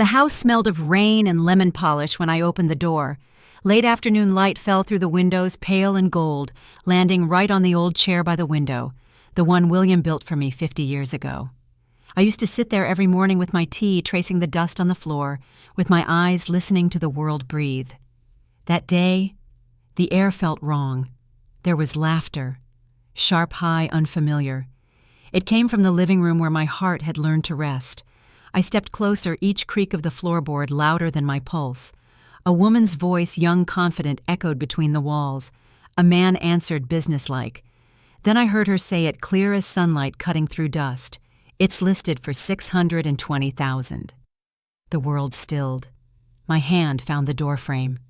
The house smelled of rain and lemon polish when I opened the door. Late afternoon light fell through the windows, pale and gold, landing right on the old chair by the window, the one William built for me 50 years ago. I used to sit there every morning with my tea, tracing the dust on the floor, with my eyes listening to the world breathe. That day, the air felt wrong. There was laughter, sharp, high, unfamiliar. It came from the living room where my heart had learned to rest. I stepped closer, each creak of the floorboard louder than my pulse. A woman's voice, young, confident, echoed between the walls. A man answered businesslike. Then I heard her say it clear as sunlight cutting through dust. "It's listed for $620,000. The world stilled. My hand found the doorframe.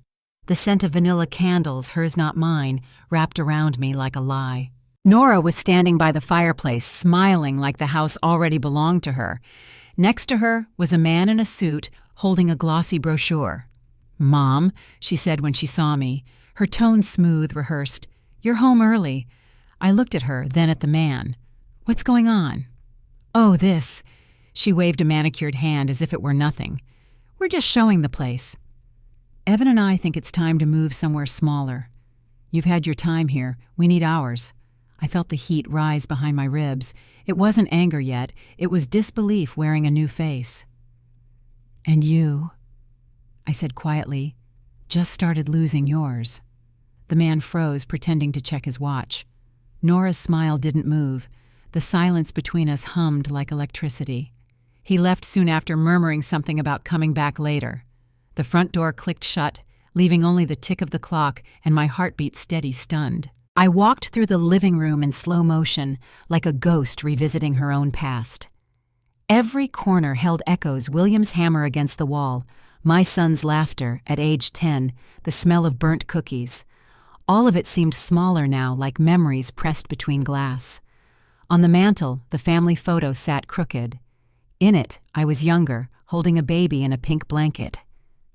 The scent of vanilla candles, hers not mine, wrapped around me like a lie. Nora was standing by the fireplace, smiling like the house already belonged to her. Next to her was a man in a suit holding a glossy brochure. "Mom," she said when she saw me, her tone smooth, rehearsed. "You're home early." I looked at her, then at the man. "What's going on?" "Oh, this." She waved a manicured hand as if it were nothing. "We're just showing the place. Evan and I think it's time to move somewhere smaller. You've had your time here. We need ours." I felt the heat rise behind my ribs. It wasn't anger yet. It was disbelief wearing a new face. "And you," I said quietly, "just started losing yours." The man froze, pretending to check his watch. Nora's smile didn't move. The silence between us hummed like electricity. He left soon after, murmuring something about coming back later. The front door clicked shut, leaving only the tick of the clock and my heartbeat steady, stunned. I walked through the living room in slow motion, like a ghost revisiting her own past. Every corner held echoes: William's hammer against the wall, my son's laughter at age 10, the smell of burnt cookies. All of it seemed smaller now, like memories pressed between glass. On the mantel, the family photo sat crooked. In it, I was younger, holding a baby in a pink blanket.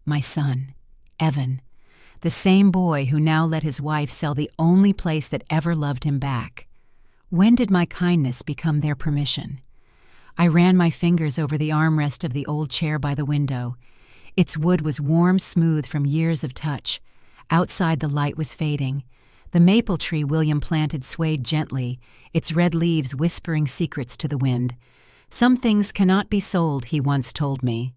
My son, Evan, the same boy who now let his wife sell the only place that ever loved him back. When did my kindness become their permission? I ran my fingers over the armrest of the old chair by the window. Its wood was warm, smooth from years of touch. Outside, the light was fading. The maple tree William planted swayed gently, its red leaves whispering secrets to the wind. "Some things cannot be sold," he once told me.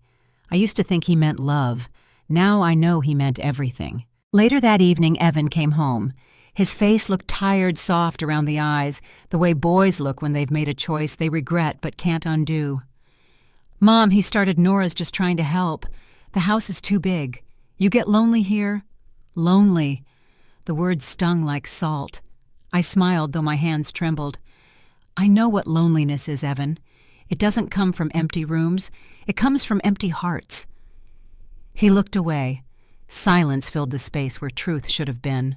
I used to think he meant love. Now I know he meant everything. Later that evening, Evan came home. His face looked tired, soft around the eyes, the way boys look when they've made a choice they regret but can't undo. "Mom," he started, "Nora's just trying to help. The house is too big. You get lonely here?" "Lonely." The words stung like salt. I smiled, though my hands trembled. "I know what loneliness is, Evan. It doesn't come from empty rooms. It comes from empty hearts." He looked away. Silence filled the space where truth should have been.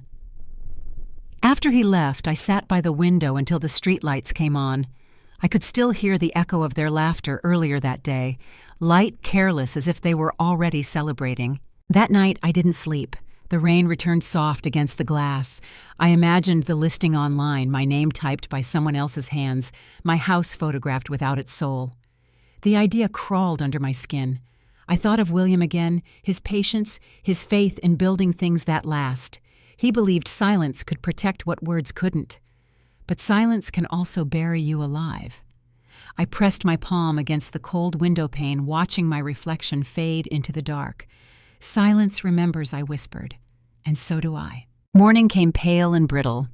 After he left, I sat by the window until the streetlights came on. I could still hear the echo of their laughter earlier that day, light, careless, as if they were already celebrating. That night, I didn't sleep. The rain returned soft against the glass. I imagined the listing online, my name typed by someone else's hands, my house photographed without its soul. The idea crawled under my skin. I thought of William again, his patience, his faith in building things that last. He believed silence could protect what words couldn't. But silence can also bury you alive. I pressed my palm against the cold window pane, watching my reflection fade into the dark. "Silence remembers," I whispered, "and so do I." Morning came pale and brittle.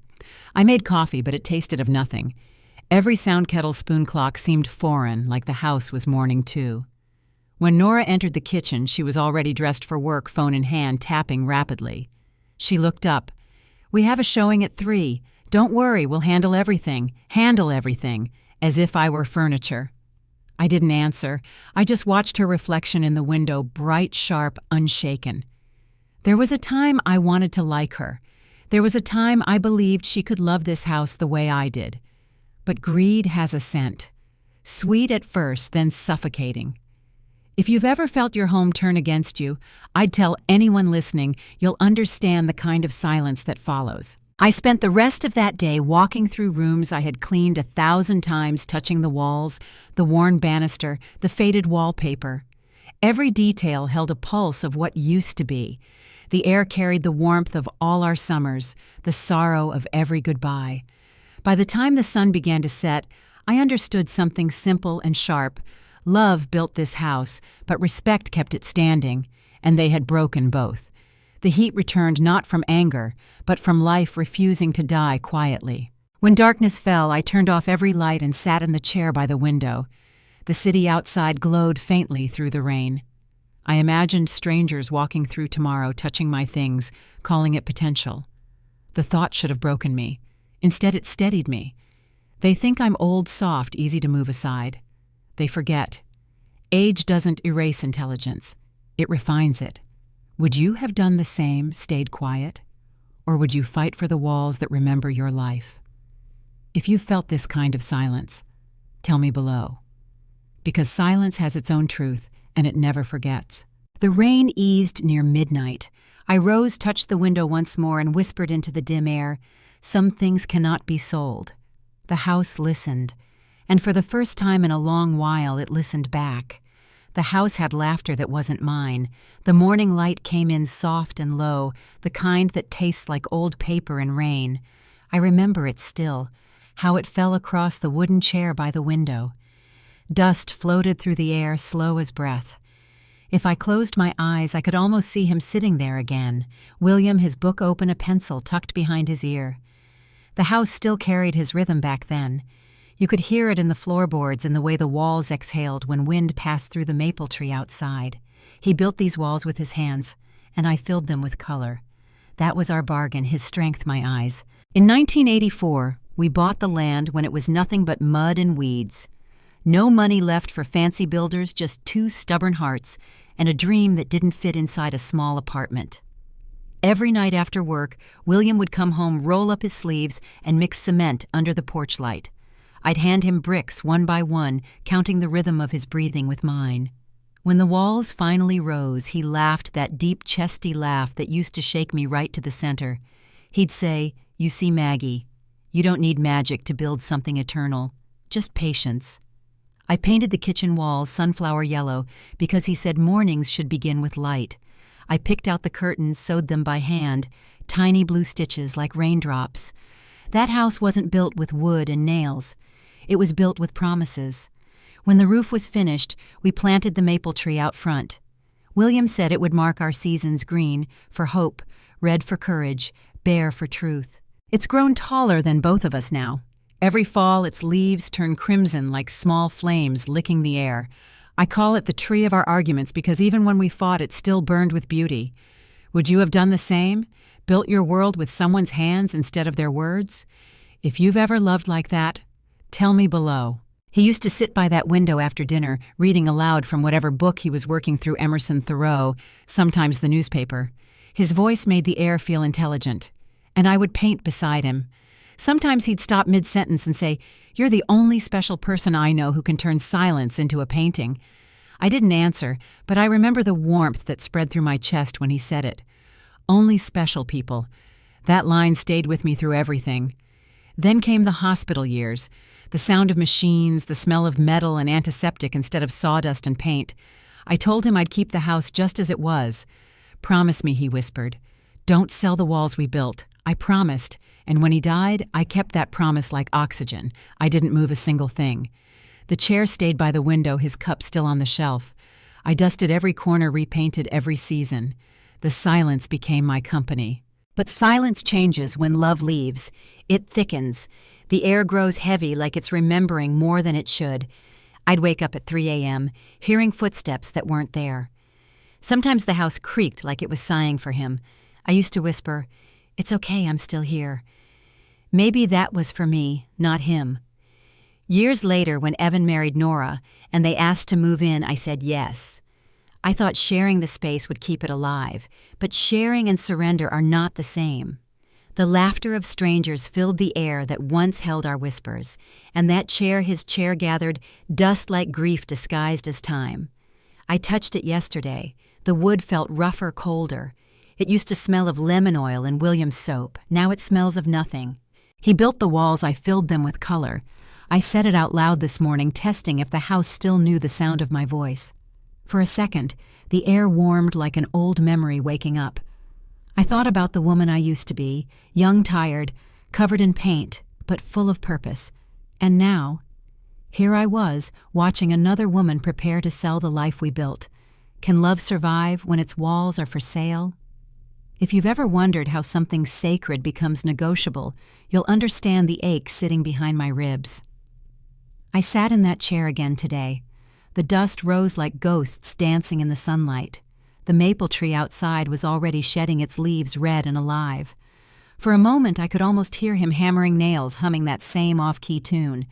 I made coffee, but it tasted of nothing. Every sound kettle spoon clock seemed foreign, like the house was mourning too. When Nora entered the kitchen, she was already dressed for work, phone in hand, tapping rapidly. She looked up. "We have a showing at 3. Don't worry, we'll handle everything, as if I were furniture." I didn't answer. I just watched her reflection in the window, bright, sharp, unshaken. There was a time I wanted to like her. There was a time I believed she could love this house the way I did. But greed has a scent. Sweet at first, then suffocating. If you've ever felt your home turn against you, I'd tell anyone listening you'll understand the kind of silence that follows. I spent the rest of that day walking through rooms I had cleaned 1,000 times, touching the walls, the worn banister, the faded wallpaper. Every detail held a pulse of what used to be. The air carried the warmth of all our summers, the sorrow of every goodbye. By the time the sun began to set, I understood something simple and sharp. Love built this house, but respect kept it standing, and they had broken both. The heat returned not from anger, but from life refusing to die quietly. When darkness fell, I turned off every light and sat in the chair by the window. The city outside glowed faintly through the rain. I imagined strangers walking through tomorrow, touching my things, calling it potential. The thought should have broken me. Instead, it steadied me. They think I'm old, soft, easy to move aside. They forget. Age doesn't erase intelligence. It refines it. Would you have done the same, stayed quiet? Or would you fight for the walls that remember your life? If you felt this kind of silence, tell me below. Because silence has its own truth, and it never forgets. The rain eased near midnight. I rose, touched the window once more, and whispered into the dim air, "Some things cannot be sold." The house listened, and for the first time in a long while it listened back. The house had laughter that wasn't mine. The morning light came in soft and low, the kind that tastes like old paper and rain. I remember it still, how it fell across the wooden chair by the window. Dust floated through the air, slow as breath. If I closed my eyes, I could almost see him sitting there again, William, his book open, a pencil tucked behind his ear. The house still carried his rhythm back then. You could hear it in the floorboards and the way the walls exhaled when wind passed through the maple tree outside. He built these walls with his hands, and I filled them with color. That was our bargain, his strength, my eyes. In 1984, we bought the land when it was nothing but mud and weeds. No money left for fancy builders, just two stubborn hearts and a dream that didn't fit inside a small apartment. Every night after work, William would come home, roll up his sleeves, and mix cement under the porch light. I'd hand him bricks one by one, counting the rhythm of his breathing with mine. When the walls finally rose, he laughed that deep, chesty laugh that used to shake me right to the center. He'd say, "You see, Maggie, you don't need magic to build something eternal, just patience." I painted the kitchen walls sunflower yellow because he said mornings should begin with light. I picked out the curtains, sewed them by hand, tiny blue stitches like raindrops. That house wasn't built with wood and nails. It was built with promises. When the roof was finished, we planted the maple tree out front. William said it would mark our seasons: green for hope, red for courage, bare for truth. It's grown taller than both of us now. Every fall, its leaves turn crimson like small flames licking the air. I call it the tree of our arguments because even when we fought, it still burned with beauty. Would you have done the same? Built your world with someone's hands instead of their words? If you've ever loved like that, tell me below. He used to sit by that window after dinner, reading aloud from whatever book he was working through, Emerson, Thoreau, sometimes the newspaper. His voice made the air feel intelligent, and I would paint beside him. Sometimes he'd stop mid-sentence and say, "You're the only special person I know who can turn silence into a painting." I didn't answer, but I remember the warmth that spread through my chest when he said it. Only special people. That line stayed with me through everything. Then came the hospital years, the sound of machines, the smell of metal and antiseptic instead of sawdust and paint. I told him I'd keep the house just as it was. "Promise me," he whispered. "Don't sell the walls we built." I promised, and when he died, I kept that promise like oxygen. I didn't move a single thing. The chair stayed by the window, his cup still on the shelf. I dusted every corner, repainted every season. The silence became my company. But silence changes when love leaves. It thickens. The air grows heavy like it's remembering more than it should. I'd wake up at 3 a.m., hearing footsteps that weren't there. Sometimes the house creaked like it was sighing for him. I used to whisper, "It's okay, I'm still here." Maybe that was for me, not him. Years later, when Evan married Nora and they asked to move in, I said yes. I thought sharing the space would keep it alive, but sharing and surrender are not the same. The laughter of strangers filled the air that once held our whispers, and that chair his chair gathered, dust like grief disguised as time. I touched it yesterday. The wood felt rougher, colder. It used to smell of lemon oil and William's soap. Now it smells of nothing. He built the walls, I filled them with color. I said it out loud this morning, testing if the house still knew the sound of my voice. For a second, the air warmed like an old memory waking up. I thought about the woman I used to be, young, tired, covered in paint, but full of purpose. And now, here I was, watching another woman prepare to sell the life we built. Can love survive when its walls are for sale? If you've ever wondered how something sacred becomes negotiable, you'll understand the ache sitting behind my ribs. I sat in that chair again today. The dust rose like ghosts dancing in the sunlight. The maple tree outside was already shedding its leaves red and alive. For a moment I could almost hear him hammering nails, humming that same off-key tune.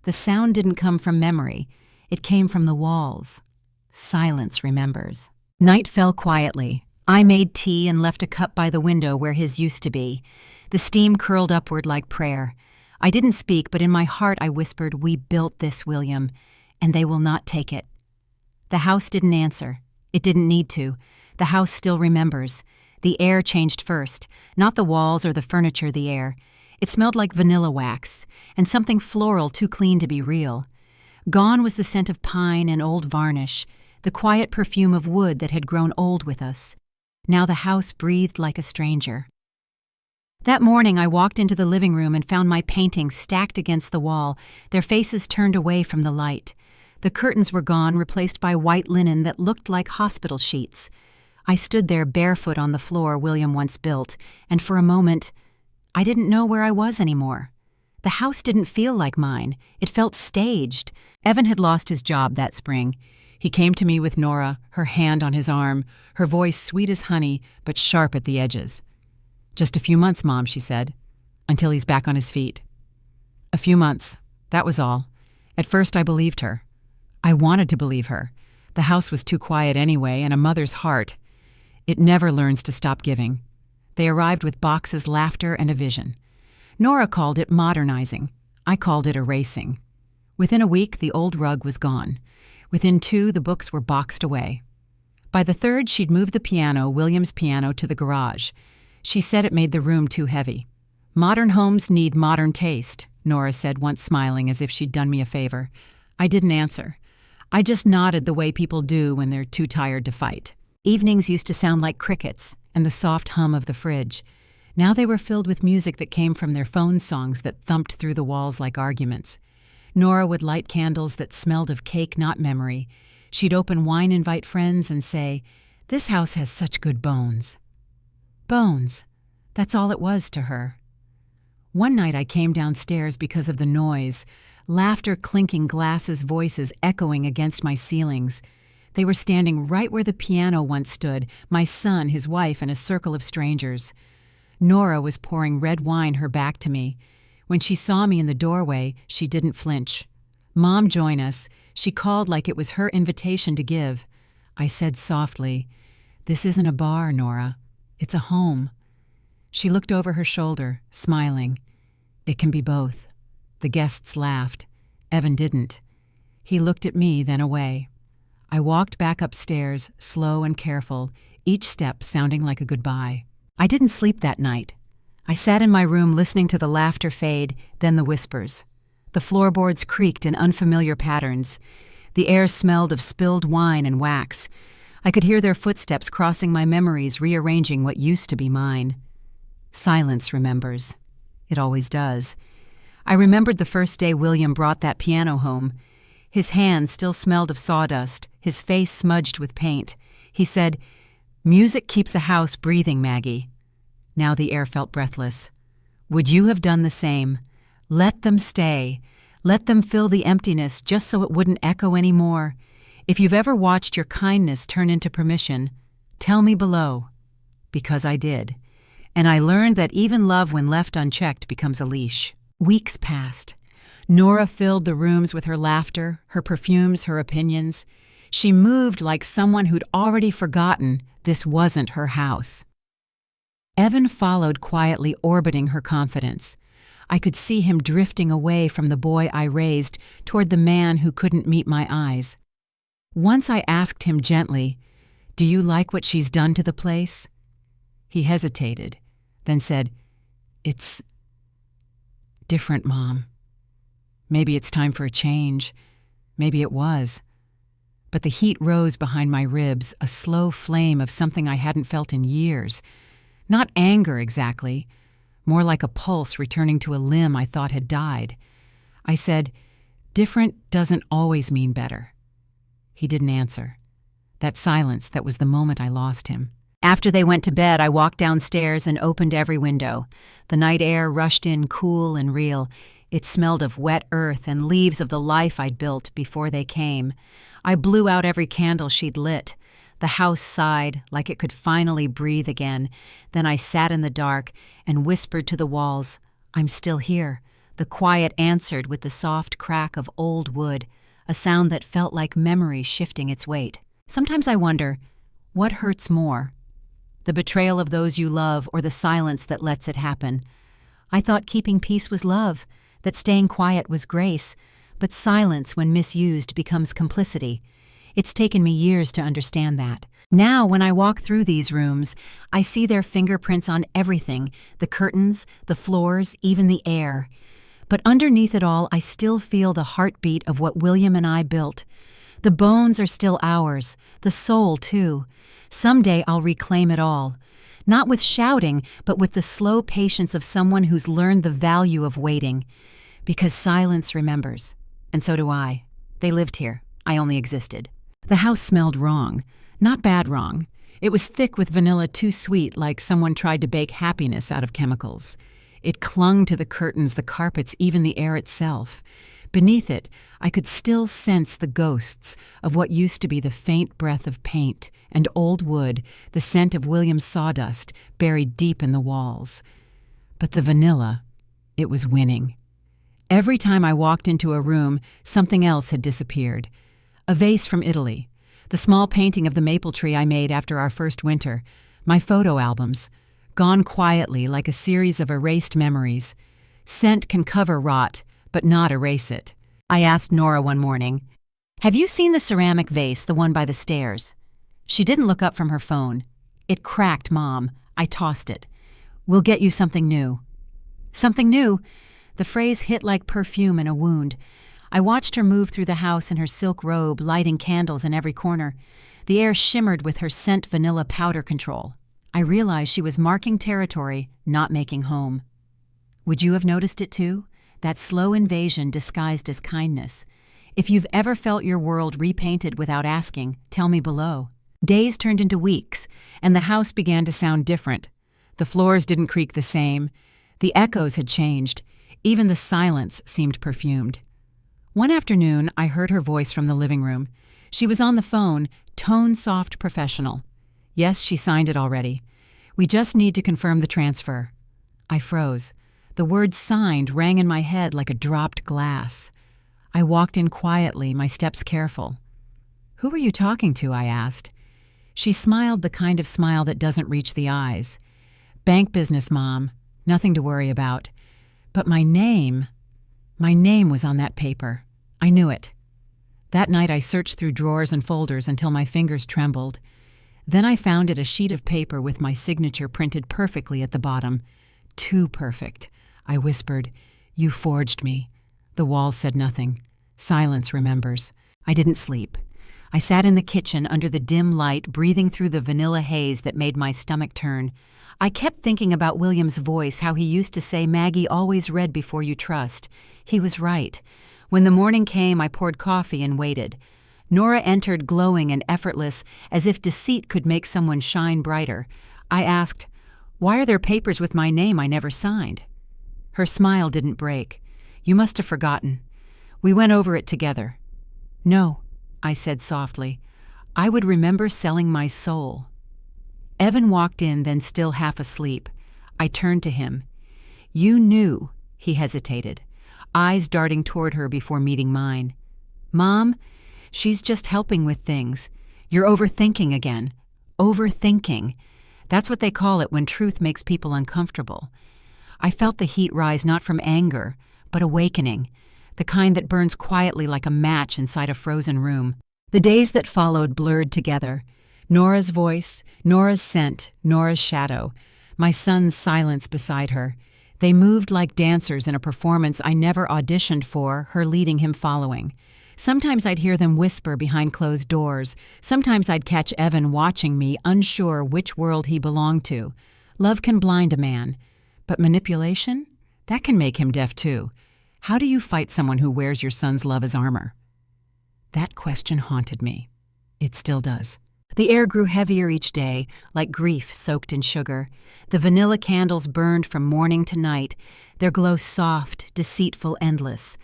The sound didn't come from memory. It came from the walls. Silence remembers. Night fell quietly. I made tea and left a cup by the window where his used to be. The steam curled upward like prayer. I didn't speak, but in my heart I whispered, "We built this, William, and they will not take it." The house didn't answer. It didn't need to. The house still remembers. The air changed first, not the walls or the furniture, the air. It smelled like vanilla wax, and something floral too clean to be real. Gone was the scent of pine and old varnish, the quiet perfume of wood that had grown old with us. Now the house breathed like a stranger. That morning I walked into the living room and found my paintings stacked against the wall, their faces turned away from the light. The curtains were gone, replaced by white linen that looked like hospital sheets. I stood there barefoot on the floor William once built, and for a moment, I didn't know where I was anymore. The house didn't feel like mine. It felt staged. Evan had lost his job that spring. He came to me with Nora, her hand on his arm, her voice sweet as honey, but sharp at the edges. "Just a few months, Mom," she said, "until he's back on his feet." A few months. That was all. At first I believed her. I wanted to believe her. The house was too quiet anyway, and a mother's heart. It never learns to stop giving. They arrived with boxes, laughter, and a vision. Nora called it modernizing. I called it erasing. Within a week, the old rug was gone. Within 2, the books were boxed away. By the 3rd, she'd moved the piano, William's piano, to the garage. She said it made the room too heavy. "Modern homes need modern taste," Nora said, once smiling as if she'd done me a favor. I didn't answer. I just nodded the way people do when they're too tired to fight. Evenings used to sound like crickets and the soft hum of the fridge. Now they were filled with music that came from their phone songs that thumped through the walls like arguments. Nora would light candles that smelled of cake, not memory. She'd open wine, invite friends, and say, "This house has such good bones." Bones. That's all it was to her. One night I came downstairs because of the noise, laughter, clinking glasses, voices echoing against my ceilings. They were standing right where the piano once stood, my son, his wife, and a circle of strangers. Nora was pouring red wine, her back to me. When she saw me in the doorway, she didn't flinch. "Mom, join us," she called like it was her invitation to give. I said softly, "This isn't a bar, Nora. It's a home." She looked over her shoulder, smiling. "It can be both." The guests laughed. Evan didn't. He looked at me, then away. I walked back upstairs, slow and careful, each step sounding like a goodbye. I didn't sleep that night. I sat in my room listening to the laughter fade, then the whispers. The floorboards creaked in unfamiliar patterns. The air smelled of spilled wine and wax. I could hear their footsteps crossing my memories, rearranging what used to be mine. Silence remembers. It always does. I remembered the first day William brought that piano home. His hands still smelled of sawdust, his face smudged with paint. He said, "Music keeps a house breathing, Maggie." Now the air felt breathless. Would you have done the same? Let them stay. Let them fill the emptiness just so it wouldn't echo anymore. If you've ever watched your kindness turn into permission, tell me below. Because I did. And I learned that even love when left unchecked becomes a leash. Weeks passed. Nora filled the rooms with her laughter, her perfumes, her opinions. She moved like someone who'd already forgotten this wasn't her house. Evan followed quietly, orbiting her confidence. I could see him drifting away from the boy I raised toward the man who couldn't meet my eyes. Once I asked him gently, "Do you like what she's done to the place?" He hesitated, then said, "It's different, Mom. Maybe it's time for a change. Maybe it was. but the heat rose behind my ribs, a slow flame of something I hadn't felt in years. Not anger exactly, more like a pulse returning to a limb I thought had died. I said, "Different doesn't always mean better." He didn't answer. That silence, that was the moment I lost him. After they went to bed, I walked downstairs and opened every window. The night air rushed in cool and real. It smelled of wet earth and leaves of the life I'd built before they came. I blew out every candle she'd lit. The house sighed like it could finally breathe again. Then I sat in the dark and whispered to the walls, "I'm still here." The quiet answered with the soft crack of old wood, a sound that felt like memory shifting its weight. Sometimes I wonder, what hurts more? The betrayal of those you love or the silence that lets it happen? I thought keeping peace was love, that staying quiet was grace, but silence when misused becomes complicity. It's taken me years to understand that. Now, when I walk through these rooms, I see their fingerprints on everything, the curtains, the floors, even the air. But underneath it all, I still feel the heartbeat of what William and I built. The bones are still ours, the soul too. Someday I'll reclaim it all. Not with shouting, but with the slow patience of someone who's learned the value of waiting. Because silence remembers. And so do I. They lived here. I only existed. The house smelled wrong. Not bad wrong. It was thick with vanilla too sweet, like someone tried to bake happiness out of chemicals. It clung to the curtains, the carpets, even the air itself. Beneath it, I could still sense the ghosts of what used to be the faint breath of paint and old wood, the scent of William's sawdust buried deep in the walls. But the vanilla, it was winning. Every time I walked into a room, something else had disappeared. A vase from Italy, the small painting of the maple tree I made after our first winter, my photo albums, gone quietly like a series of erased memories. Scent can cover rot, but not erase it. I asked Nora one morning, "Have you seen the ceramic vase, the one by the stairs?" She didn't look up from her phone. "It cracked, Mom." I tossed it. "We'll get you something new." Something new? The phrase hit like perfume in a wound. I watched her move through the house in her silk robe, lighting candles in every corner. The air shimmered with her scent vanilla powder control. I realized she was marking territory, not making home. Would you have noticed it too? That slow invasion disguised as kindness. If you've ever felt your world repainted without asking, tell me below. Days turned into weeks, and the house began to sound different. The floors didn't creak the same. The echoes had changed. Even the silence seemed perfumed. One afternoon, I heard her voice from the living room. She was on the phone, tone-soft professional. Yes, she signed it already. We just need to confirm the transfer. I froze. The word signed rang in my head like a dropped glass. I walked in quietly, my steps careful. "Who are you talking to?" I asked. She smiled the kind of smile that doesn't reach the eyes. "Bank business, Mom. Nothing to worry about." But my name was on that paper. I knew it. That night I searched through drawers and folders until my fingers trembled. Then I found it, a sheet of paper with my signature printed perfectly at the bottom. Too perfect. I whispered, "You forged me." The walls said nothing. Silence remembers. I didn't sleep. I sat in the kitchen under the dim light, breathing through the vanilla haze that made my stomach turn. I kept thinking about William's voice, how he used to say, "Maggie, always read before you trust." He was right. When the morning came, I poured coffee and waited. Nora entered glowing and effortless, as if deceit could make someone shine brighter. I asked, "Why are there papers with my name I never signed?" Her smile didn't break. "You must have forgotten. We went over it together." "No," I said softly. "I would remember selling my soul." Evan walked in, then still half asleep. I turned to him. "You knew," he hesitated, eyes darting toward her before meeting mine. "Mom, she's just helping with things. You're overthinking again." Overthinking. That's what they call it when truth makes people uncomfortable. I felt the heat rise not from anger, but awakening, the kind that burns quietly like a match inside a frozen room. The days that followed blurred together. Nora's voice, Nora's scent, Nora's shadow, my son's silence beside her. They moved like dancers in a performance I never auditioned for, her leading, him following. Sometimes I'd hear them whisper behind closed doors. Sometimes I'd catch Evan watching me, unsure which world he belonged to. Love can blind a man, but manipulation? That can make him deaf too. How do you fight someone who wears your son's love as armor? That question haunted me. It still does. The air grew heavier each day, like grief soaked in sugar. The vanilla candles burned from morning to night, their glow soft, deceitful, endless.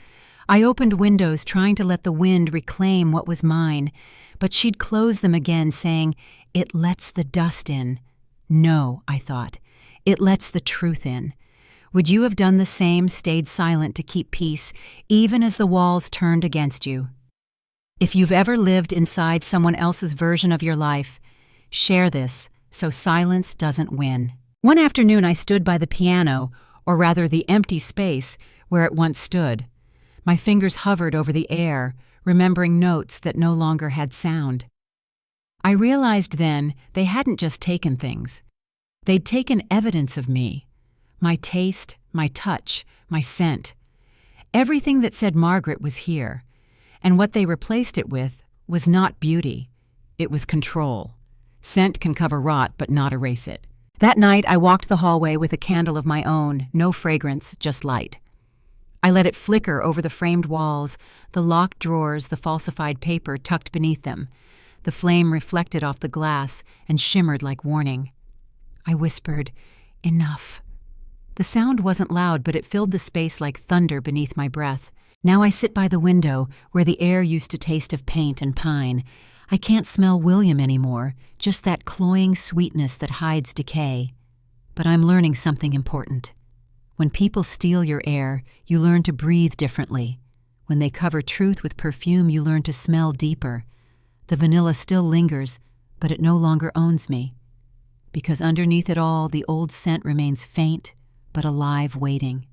I opened windows, trying to let the wind reclaim what was mine, but she'd close them again, saying, "It lets the dust in." No, I thought. It lets the truth in. Would you have done the same, stayed silent to keep peace, even as the walls turned against you? If you've ever lived inside someone else's version of your life, share this so silence doesn't win. One afternoon I stood by the piano, or rather the empty space where it once stood. My fingers hovered over the air, remembering notes that no longer had sound. I realized then they hadn't just taken things. They'd taken evidence of me. My taste, my touch, my scent. Everything that said Margaret was here. And what they replaced it with was not beauty. It was control. Scent can cover rot, but not erase it. That night, I walked the hallway with a candle of my own, no fragrance, just light. I let it flicker over the framed walls, the locked drawers, the falsified paper tucked beneath them. The flame reflected off the glass and shimmered like warning. I whispered, "Enough." The sound wasn't loud, but it filled the space like thunder beneath my breath. Now I sit by the window, where the air used to taste of paint and pine. I can't smell William anymore, just that cloying sweetness that hides decay. But I'm learning something important. When people steal your air, you learn to breathe differently. When they cover truth with perfume, you learn to smell deeper. The vanilla still lingers, but it no longer owns me. Because underneath it all, the old scent remains faint, but alive, waiting.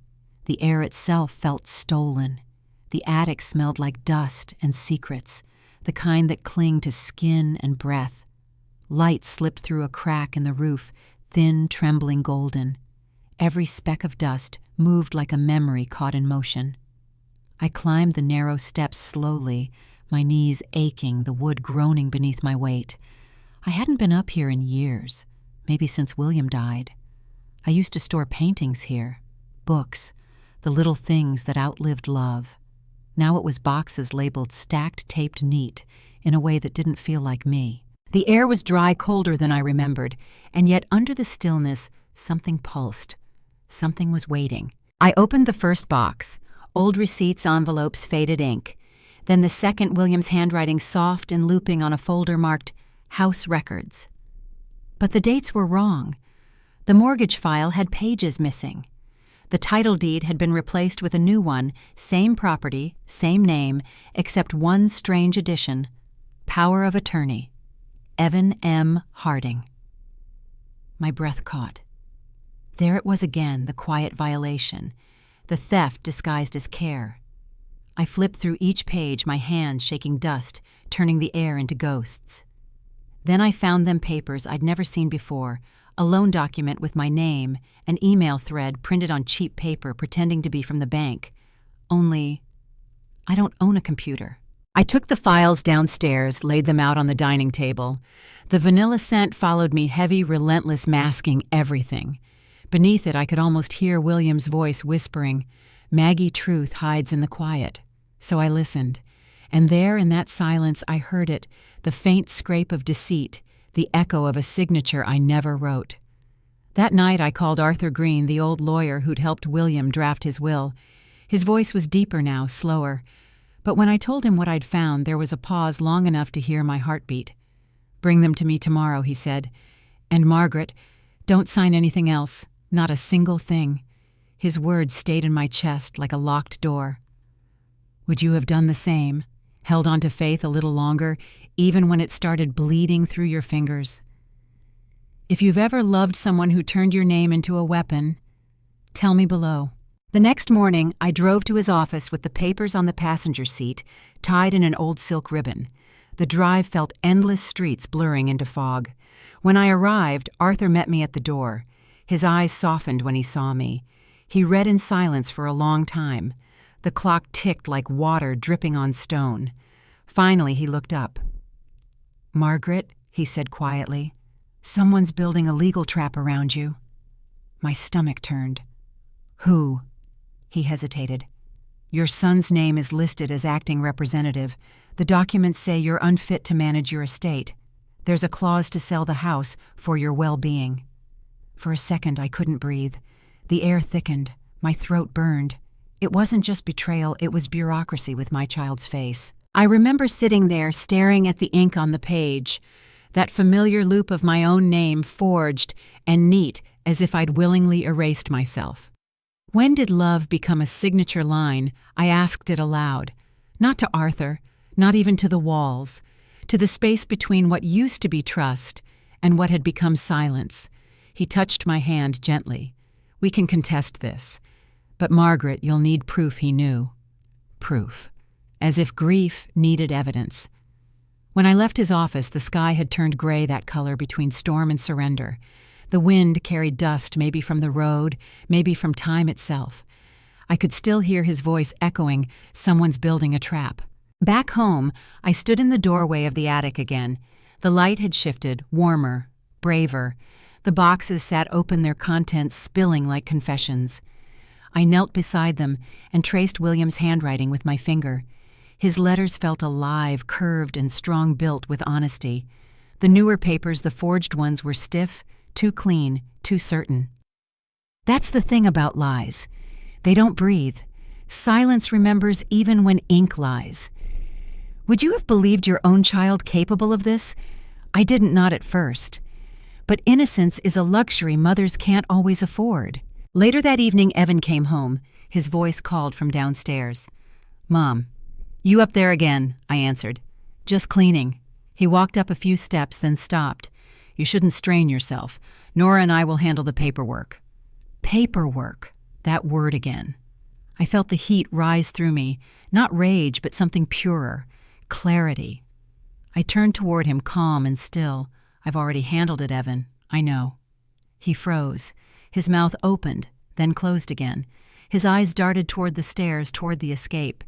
The air itself felt stolen. The attic smelled like dust and secrets, the kind that cling to skin and breath. Light slipped through a crack in the roof, thin, trembling golden. Every speck of dust moved like a memory caught in motion. I climbed the narrow steps slowly, my knees aching, the wood groaning beneath my weight. I hadn't been up here in years, maybe since William died. I used to store paintings here, books, the little things that outlived love. Now it was boxes labeled stacked, taped neat, in a way that didn't feel like me. The air was dry, colder than I remembered, and yet under the stillness, something pulsed. Something was waiting. I opened the first box, old receipts, envelopes, faded ink. Then the second, William's handwriting soft and looping on a folder marked House Records. But the dates were wrong. The mortgage file had pages missing. The title deed had been replaced with a new one, same property, same name, except one strange addition: power of attorney, Evan M. Harding. My breath caught. There it was again, the quiet violation, the theft disguised as care. I flipped through each page, my hands shaking dust, turning the air into ghosts. Then I found them papers I'd never seen before, a loan document with my name, an email thread printed on cheap paper pretending to be from the bank. Only, I don't own a computer. I took the files downstairs, laid them out on the dining table. The vanilla scent followed me, heavy, relentless, masking everything. Beneath it, I could almost hear William's voice whispering, "Maggie, truth hides in the quiet." So I listened. And there, in that silence, I heard it, the faint scrape of deceit, the echo of a signature I never wrote. That night I called Arthur Green, the old lawyer who'd helped William draft his will. His voice was deeper now, slower. But when I told him what I'd found, there was a pause long enough to hear my heartbeat. "Bring them to me tomorrow," he said. "And Margaret, don't sign anything else, not a single thing." His words stayed in my chest like a locked door. Would you have done the same? Held on to faith a little longer, even when it started bleeding through your fingers? If you've ever loved someone who turned your name into a weapon, tell me below. The next morning, I drove to his office with the papers on the passenger seat, tied in an old silk ribbon. The drive felt endless streets blurring into fog. When I arrived, Arthur met me at the door. His eyes softened when he saw me. He read in silence for a long time. The clock ticked like water dripping on stone. Finally, he looked up. "Margaret," he said quietly, "someone's building a legal trap around you." My stomach turned. "Who?" He hesitated. "Your son's name is listed as acting representative. The documents say you're unfit to manage your estate. There's a clause to sell the house for your well-being." For a second, I couldn't breathe. The air thickened. My throat burned. It wasn't just betrayal, it was bureaucracy with my child's face. I remember sitting there staring at the ink on the page, that familiar loop of my own name forged and neat as if I'd willingly erased myself. When did love become a signature line? I asked it aloud. Not to Arthur, not even to the walls, to the space between what used to be trust and what had become silence. He touched my hand gently. "We can contest this. But Margaret, you'll need proof," he knew. Proof. As if grief needed evidence. When I left his office, the sky had turned gray that color between storm and surrender. The wind carried dust, maybe from the road, maybe from time itself. I could still hear his voice echoing, "Someone's building a trap." Back home, I stood in the doorway of the attic again. The light had shifted, warmer, braver. The boxes sat open, their contents spilling like confessions. I knelt beside them and traced William's handwriting with my finger. His letters felt alive, curved, and strong-built with honesty. The newer papers, the forged ones, were stiff, too clean, too certain. That's the thing about lies. They don't breathe. Silence remembers even when ink lies. Would you have believed your own child capable of this? I didn't, not at first. But innocence is a luxury mothers can't always afford. Later that evening, Evan came home. His voice called from downstairs. "Mom." "You up there again," I answered. "Just cleaning." He walked up a few steps, then stopped. "You shouldn't strain yourself. Nora and I will handle the paperwork." Paperwork. That word again. I felt the heat rise through me. Not rage, but something purer. Clarity. I turned toward him, calm and still. "I've already handled it, Evan. I know." He froze. His mouth opened, then closed again. His eyes darted toward the stairs, toward the escape.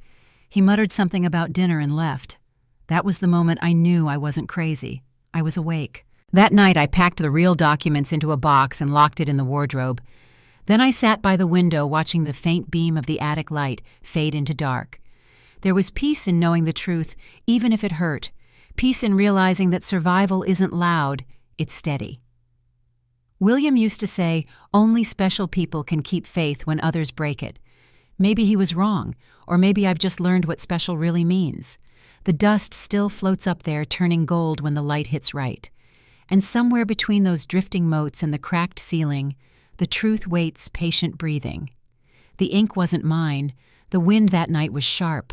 He muttered something about dinner and left. That was the moment I knew I wasn't crazy. I was awake. That night I packed the real documents into a box and locked it in the wardrobe. Then I sat by the window watching the faint beam of the attic light fade into dark. There was peace in knowing the truth, even if it hurt. Peace in realizing that survival isn't loud, it's steady. William used to say, "Only special people can keep faith when others break it." Maybe he was wrong, or maybe I've just learned what special really means. The dust still floats up there, turning gold when the light hits right. And somewhere between those drifting motes and the cracked ceiling, the truth waits, patient breathing. The ink wasn't mine. The wind that night was sharp,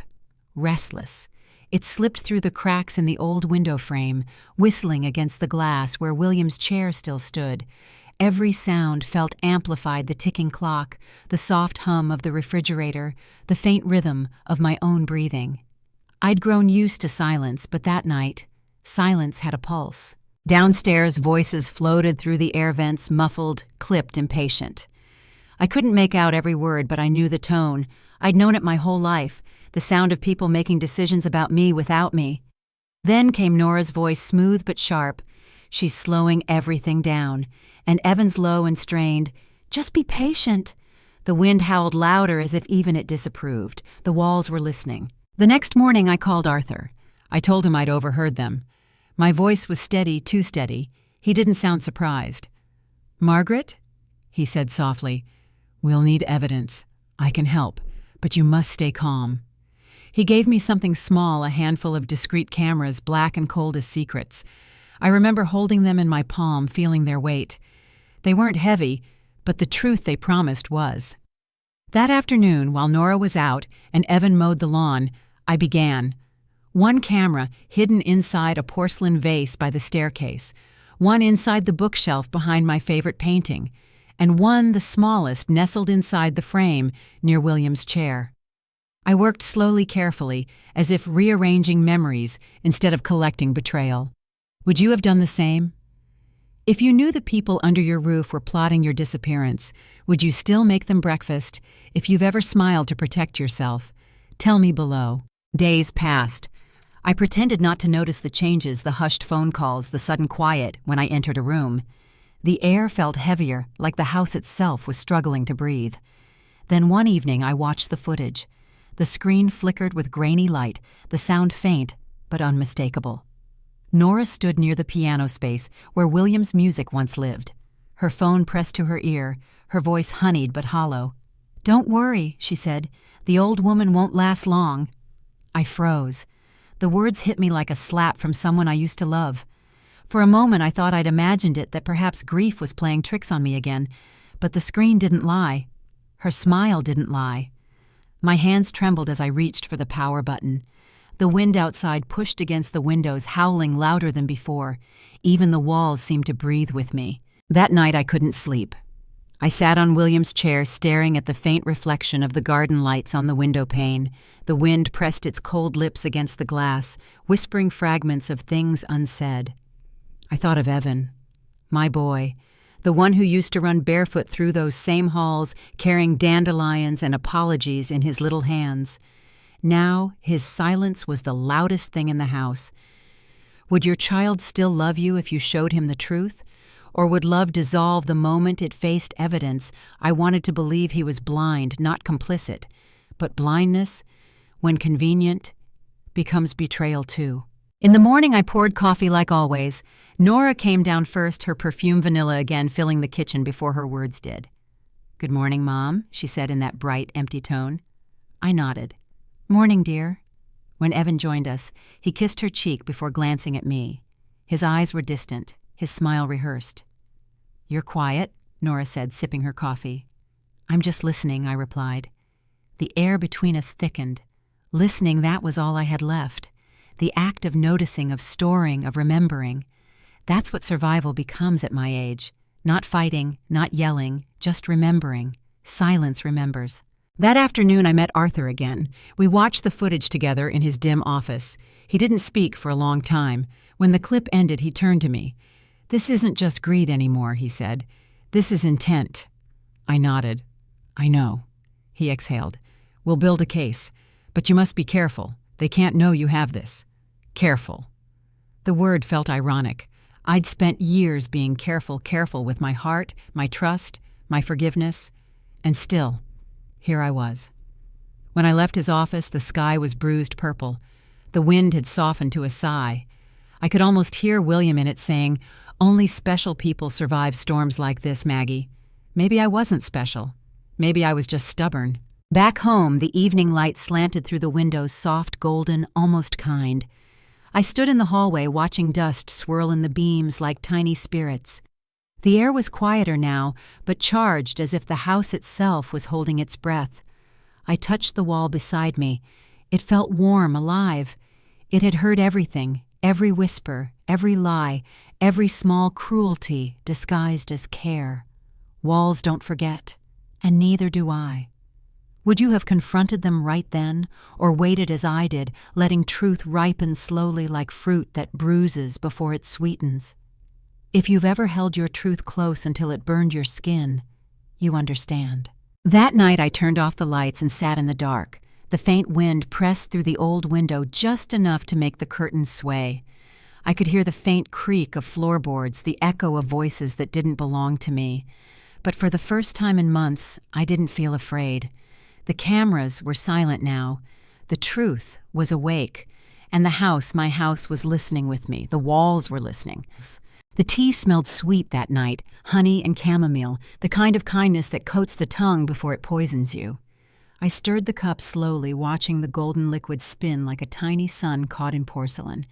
restless. It slipped through the cracks in the old window frame, whistling against the glass where William's chair still stood. Every sound felt amplified, the ticking clock, the soft hum of the refrigerator, the faint rhythm of my own breathing. I'd grown used to silence, but that night, silence had a pulse. Downstairs, voices floated through the air vents, muffled, clipped, impatient. I couldn't make out every word, but I knew the tone. I'd known it my whole life, the sound of people making decisions about me without me. Then came Nora's voice, smooth but sharp. She's slowing everything down. And Evan's low and strained, "Just be patient." The wind howled louder as if even it disapproved. The walls were listening. The next morning I called Arthur. I told him I'd overheard them. My voice was steady, too steady. He didn't sound surprised. "Margaret?" he said softly. "We'll need evidence. I can help, but you must stay calm." He gave me something small, a handful of discreet cameras, black and cold as secrets. I remember holding them in my palm, feeling their weight. They weren't heavy, but the truth they promised was. That afternoon, while Nora was out and Evan mowed the lawn, I began. One camera hidden inside a porcelain vase by the staircase, one inside the bookshelf behind my favorite painting, and one, the smallest, nestled inside the frame near William's chair. I worked slowly, carefully, as if rearranging memories instead of collecting betrayal. Would you have done the same? If you knew the people under your roof were plotting your disappearance, would you still make them breakfast? If you've ever smiled to protect yourself, tell me below. Days passed. I pretended not to notice the changes, the hushed phone calls, the sudden quiet when I entered a room. The air felt heavier, like the house itself was struggling to breathe. Then one evening I watched the footage. The screen flickered with grainy light, the sound faint but unmistakable. Nora stood near the piano space where William's music once lived. Her phone pressed to her ear, her voice honeyed but hollow. "Don't worry," she said. "The old woman won't last long." I froze. The words hit me like a slap from someone I used to love. For a moment I thought I'd imagined it, that perhaps grief was playing tricks on me again. But the screen didn't lie. Her smile didn't lie. My hands trembled as I reached for the power button. The wind outside pushed against the windows, howling louder than before. Even the walls seemed to breathe with me. That night I couldn't sleep. I sat on William's chair, staring at the faint reflection of the garden lights on the window pane. The wind pressed its cold lips against the glass, whispering fragments of things unsaid. I thought of Evan, my boy, the one who used to run barefoot through those same halls, carrying dandelions and apologies in his little hands. Now his silence was the loudest thing in the house. Would your child still love you if you showed him the truth? Or would love dissolve the moment it faced evidence? I wanted to believe he was blind, not complicit. But blindness, when convenient, becomes betrayal too. In the morning I poured coffee like always. Nora came down first, her perfume vanilla again filling the kitchen before her words did. "Good morning, Mom," she said in that bright, empty tone. I nodded. "Morning, dear." When Evan joined us, he kissed her cheek before glancing at me. His eyes were distant, his smile rehearsed. "You're quiet," Nora said, sipping her coffee. "I'm just listening," I replied. The air between us thickened. Listening, that was all I had left. The act of noticing, of storing, of remembering. That's what survival becomes at my age. Not fighting, not yelling, just remembering. Silence remembers. That afternoon I met Arthur again. We watched the footage together in his dim office. He didn't speak for a long time. When the clip ended, he turned to me. "This isn't just greed anymore," he said. "This is intent." I nodded. "I know." He exhaled. "We'll build a case. But you must be careful. They can't know you have this." Careful. The word felt ironic. I'd spent years being careful with my heart, my trust, my forgiveness, and still, here I was. When I left his office, the sky was bruised purple. The wind had softened to a sigh. I could almost hear William in it saying, "Only special people survive storms like this, Maggie." Maybe I wasn't special. Maybe I was just stubborn. Back home, the evening light slanted through the windows, soft, golden, almost kind. I stood in the hallway watching dust swirl in the beams like tiny spirits. The air was quieter now, but charged as if the house itself was holding its breath. I touched the wall beside me. It felt warm, alive. It had heard everything, every whisper, every lie, every small cruelty disguised as care. Walls don't forget, and neither do I. Would you have confronted them right then, or waited as I did, letting truth ripen slowly like fruit that bruises before it sweetens? If you've ever held your truth close until it burned your skin, you understand. That night I turned off the lights and sat in the dark. The faint wind pressed through the old window just enough to make the curtains sway. I could hear the faint creak of floorboards, the echo of voices that didn't belong to me. But for the first time in months, I didn't feel afraid. The cameras were silent now. The truth was awake. And the house, my house, was listening with me. The walls were listening. The tea smelled sweet that night, honey and chamomile, the kind of kindness that coats the tongue before it poisons you. I stirred the cup slowly, watching the golden liquid spin like a tiny sun caught in porcelain.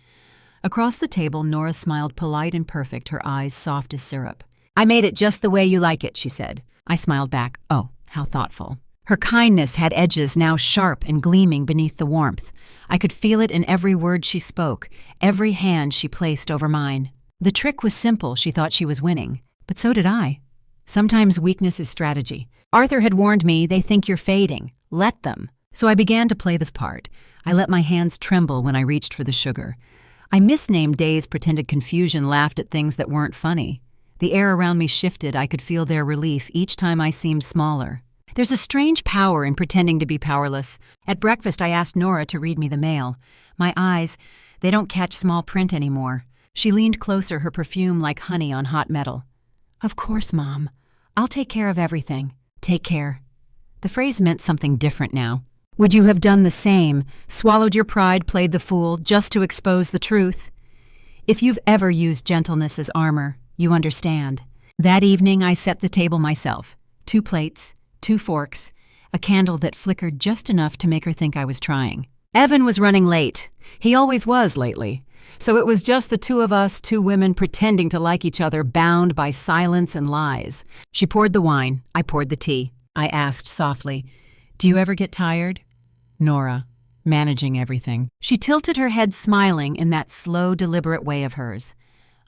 Across the table, Nora smiled polite and perfect, her eyes soft as syrup. "I made it just the way you like it," she said. I smiled back. Oh, how thoughtful. Her kindness had edges now sharp and gleaming beneath the warmth. I could feel it in every word she spoke, every hand she placed over mine. The trick was simple. She thought she was winning. But so did I. Sometimes weakness is strategy. Arthur had warned me, "They think you're fading. Let them." So I began to play this part. I let my hands tremble when I reached for the sugar. I misnamed Day's pretended confusion, laughed at things that weren't funny. The air around me shifted. I could feel their relief each time I seemed smaller. There's a strange power in pretending to be powerless. At breakfast, I asked Nora to read me the mail. My eyes, they don't catch small print anymore. She leaned closer, her perfume like honey on hot metal. Of course, Mom. I'll take care of everything. Take care. The phrase meant something different now. Would you have done the same, swallowed your pride, played the fool, just to expose the truth? If you've ever used gentleness as armor, you understand. That evening, I set the table myself. 2 plates, 2 forks, a candle that flickered just enough to make her think I was trying. Evan was running late. He always was lately. So it was just the 2 of us, 2 women pretending to like each other, bound by silence and lies. She poured the wine. I poured the tea. I asked softly, "Do you ever get tired?" Nora, managing everything. She tilted her head, smiling in that slow, deliberate way of hers.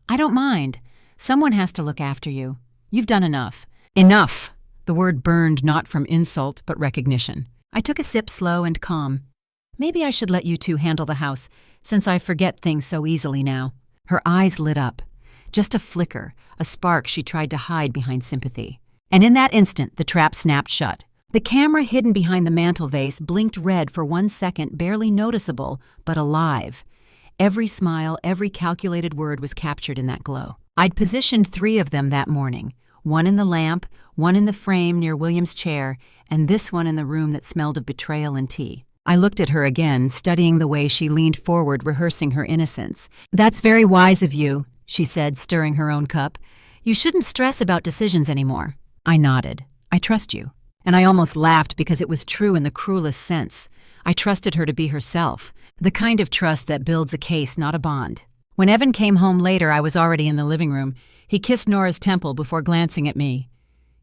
"I don't mind. Someone has to look after you. You've done enough." Enough! The word burned not from insult, but recognition. I took a sip, slow and calm. "Maybe I should let you 2 handle the house, since I forget things so easily now." Her eyes lit up. Just a flicker, a spark she tried to hide behind sympathy. And in that instant, the trap snapped shut. The camera hidden behind the mantel vase blinked red for 1 second, barely noticeable, but alive. Every smile, every calculated word was captured in that glow. I'd positioned 3 of them that morning. 1 in the lamp, 1 in the frame near William's chair, and this one in the room that smelled of betrayal and tea. I looked at her again, studying the way she leaned forward, rehearsing her innocence. "That's very wise of you," she said, stirring her own cup. "You shouldn't stress about decisions anymore." I nodded. "I trust you." And I almost laughed because it was true in the cruelest sense. I trusted her to be herself, the kind of trust that builds a case, not a bond. When Evan came home later, I was already in the living room. He kissed Nora's temple before glancing at me.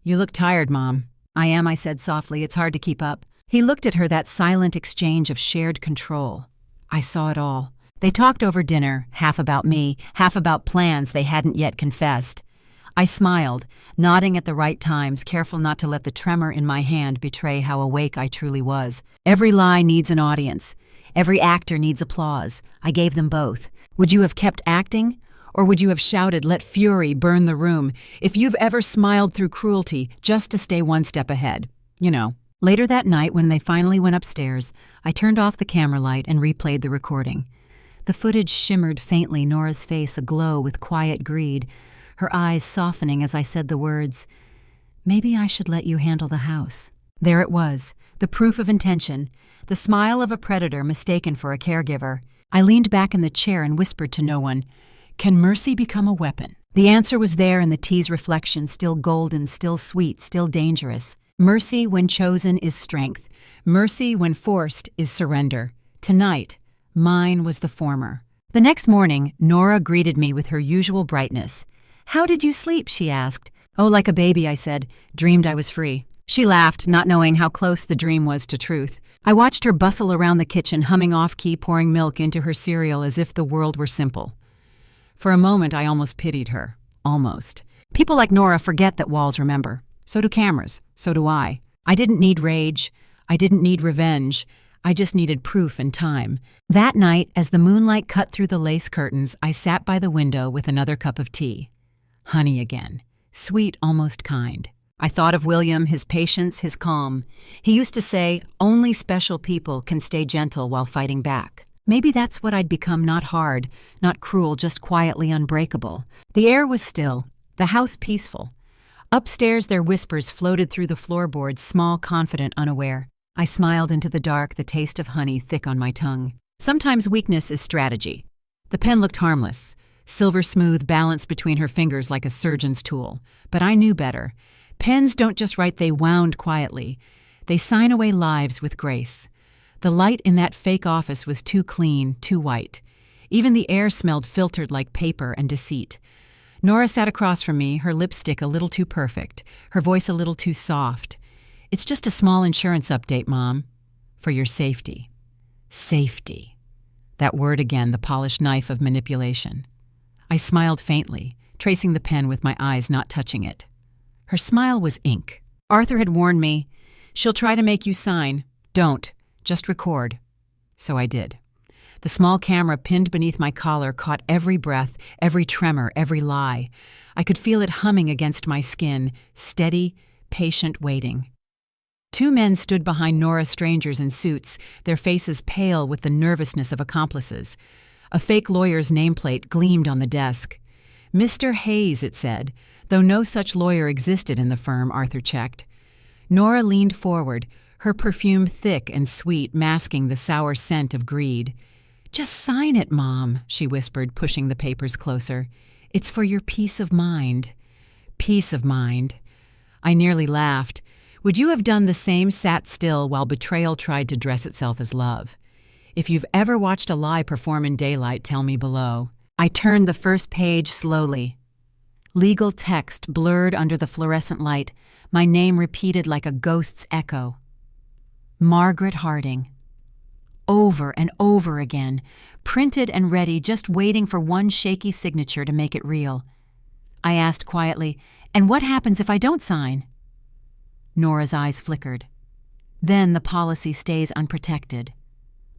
"You look tired, Mom." "I am," I said softly. "It's hard to keep up." He looked at her, that silent exchange of shared control. I saw it all. They talked over dinner, half about me, half about plans they hadn't yet confessed. I smiled, nodding at the right times, careful not to let the tremor in my hand betray how awake I truly was. Every lie needs an audience. Every actor needs applause. I gave them both. Would you have kept acting? Or would you have shouted, "Let fury burn the room," if you've ever smiled through cruelty just to stay 1 step ahead? You know. Later that night, when they finally went upstairs, I turned off the camera light and replayed the recording. The footage shimmered faintly, Nora's face aglow with quiet greed, her eyes softening as I said the words, "Maybe I should let you handle the house." There it was, the proof of intention, the smile of a predator mistaken for a caregiver. I leaned back in the chair and whispered to no one, "Can mercy become a weapon?" The answer was there in the tea's reflection, still golden, still sweet, still dangerous. Mercy, when chosen, is strength. Mercy, when forced, is surrender. Tonight, mine was the former. The next morning, Nora greeted me with her usual brightness. "How did you sleep?" she asked. "Oh, like a baby," I said. "Dreamed I was free." She laughed, not knowing how close the dream was to truth. I watched her bustle around the kitchen, humming off-key, pouring milk into her cereal as if the world were simple. For a moment, I almost pitied her. Almost. People like Nora forget that walls remember. So do cameras. So do I. I didn't need rage. I didn't need revenge. I just needed proof and time. That night, as the moonlight cut through the lace curtains, I sat by the window with another cup of tea. Honey again. Sweet, almost kind. I thought of William, his patience, his calm. He used to say, "Only special people can stay gentle while fighting back." Maybe that's what I'd become, not hard, not cruel, just quietly unbreakable. The air was still, the house peaceful. Upstairs, their whispers floated through the floorboards, small, confident, unaware. I smiled into the dark, the taste of honey thick on my tongue. Sometimes weakness is strategy. The pen looked harmless, silver smooth, balanced between her fingers like a surgeon's tool. But I knew better. Pens don't just write, they wound quietly. They sign away lives with grace. The light in that fake office was too clean, too white. Even the air smelled filtered like paper and deceit. Nora sat across from me, her lipstick a little too perfect, her voice a little too soft. "It's just a small insurance update, Mom. For your safety." Safety. That word again, the polished knife of manipulation. I smiled faintly, tracing the pen with my eyes not touching it. Her smile was ink. "Arthur had warned me. She'll try to make you sign. Don't. Just record." So I did. The small camera pinned beneath my collar caught every breath, every tremor, every lie. I could feel it humming against my skin, steady, patient waiting. Two men stood behind Nora, strangers in suits, their faces pale with the nervousness of accomplices. A fake lawyer's nameplate gleamed on the desk. Mr. Hayes, it said, though no such lawyer existed in the firm, Arthur checked. Nora leaned forward, her perfume thick and sweet, masking the sour scent of greed. "Just sign it, Mom," she whispered, pushing the papers closer. "It's for your peace of mind." Peace of mind. I nearly laughed. Would you have done the same, sat still while betrayal tried to dress itself as love? If you've ever watched a lie perform in daylight, tell me below. I turned the first page slowly. Legal text blurred under the fluorescent light, my name repeated like a ghost's echo. Margaret Harding. Over and over again, printed and ready, just waiting for one shaky signature to make it real. I asked quietly, "And what happens if I don't sign?" Nora's eyes flickered. "Then the policy stays unprotected.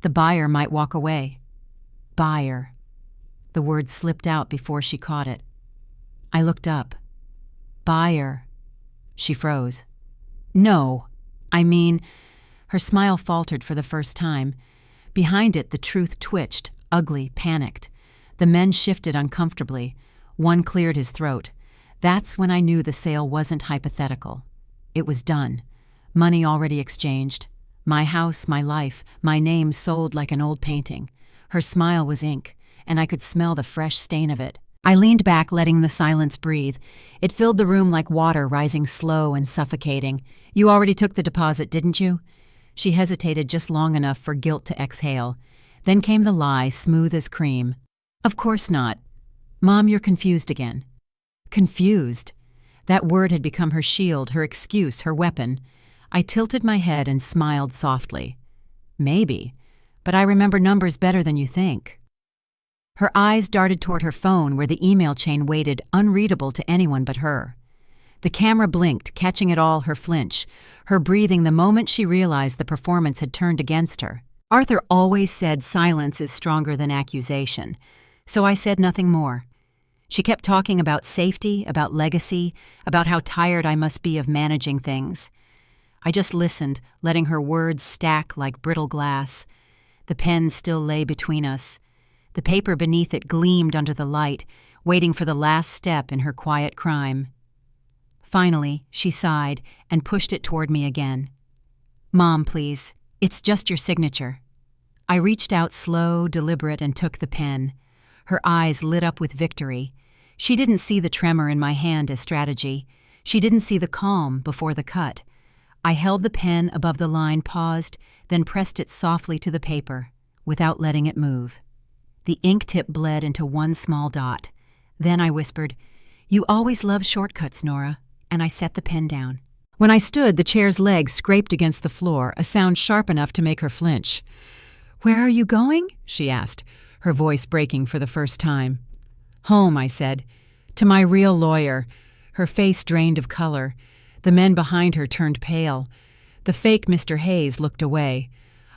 The buyer might walk away." Buyer. The word slipped out before she caught it. I looked up. Buyer. She froze. "No, I mean..." Her smile faltered for the first time. Behind it, the truth twitched, ugly, panicked. The men shifted uncomfortably. One cleared his throat. That's when I knew the sale wasn't hypothetical. It was done. Money already exchanged. My house, my life, my name sold like an old painting. Her smile was ink, and I could smell the fresh stain of it. I leaned back, letting the silence breathe. It filled the room like water, rising slow and suffocating. "You already took the deposit, didn't you?" She hesitated just long enough for guilt to exhale. Then came the lie, smooth as cream. "Of course not. Mom, you're confused again." Confused? That word had become her shield, her excuse, her weapon. I tilted my head and smiled softly. "Maybe, but I remember numbers better than you think." Her eyes darted toward her phone, where the email chain waited, unreadable to anyone but her. The camera blinked, catching it all, her flinch, her breathing the moment she realized the performance had turned against her. Arthur always said silence is stronger than accusation, so I said nothing more. She kept talking about safety, about legacy, about how tired I must be of managing things. I just listened, letting her words stack like brittle glass. The pen still lay between us. The paper beneath it gleamed under the light, waiting for the last step in her quiet crime. Finally, she sighed and pushed it toward me again. "Mom, please. It's just your signature." I reached out slow, deliberate, and took the pen. Her eyes lit up with victory. She didn't see the tremor in my hand as strategy. She didn't see the calm before the cut. I held the pen above the line, paused, then pressed it softly to the paper, without letting it move. The ink tip bled into one small dot. Then I whispered, "You always loved shortcuts, Nora," and I set the pen down. When I stood, the chair's legs scraped against the floor, a sound sharp enough to make her flinch. "Where are you going?" she asked, her voice breaking for the first time. "Home," I said. "To my real lawyer." Her face drained of color. The men behind her turned pale. The fake Mr. Hayes looked away.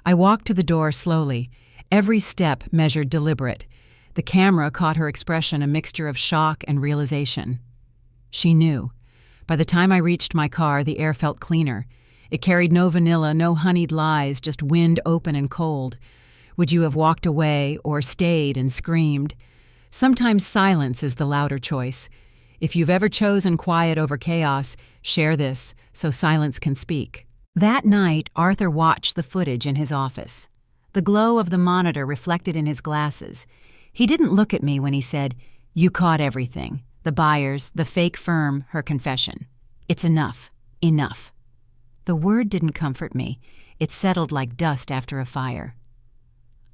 I walked to the door slowly, every step measured deliberate. The camera caught her expression, a mixture of shock and realization. She knew. By the time I reached my car, the air felt cleaner. It carried no vanilla, no honeyed lies, just wind open and cold. Would you have walked away or stayed and screamed? Sometimes silence is the louder choice. If you've ever chosen quiet over chaos, share this so silence can speak. That night, Arthur watched the footage in his office. The glow of the monitor reflected in his glasses. He didn't look at me when he said, "You caught everything. The buyers, the fake firm, her confession. It's enough. Enough." The word didn't comfort me. It settled like dust after a fire.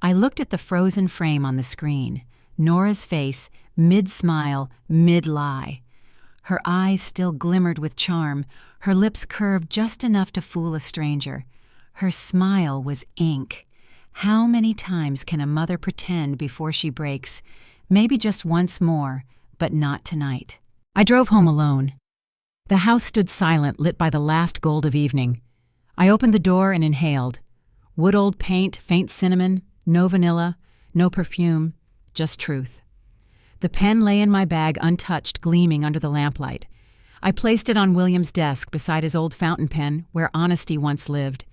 I looked at the frozen frame on the screen. Nora's face, mid-smile, mid-lie. Her eyes still glimmered with charm, her lips curved just enough to fool a stranger. Her smile was ink. How many times can a mother pretend before she breaks? Maybe just once more, but not tonight. I drove home alone. The house stood silent, lit by the last gold of evening. I opened the door and inhaled. Wood-old paint, faint cinnamon, no vanilla, No perfume, just truth. The pen lay in my bag untouched, gleaming under the lamplight. I placed it on William's desk beside his old fountain pen, where honesty once lived.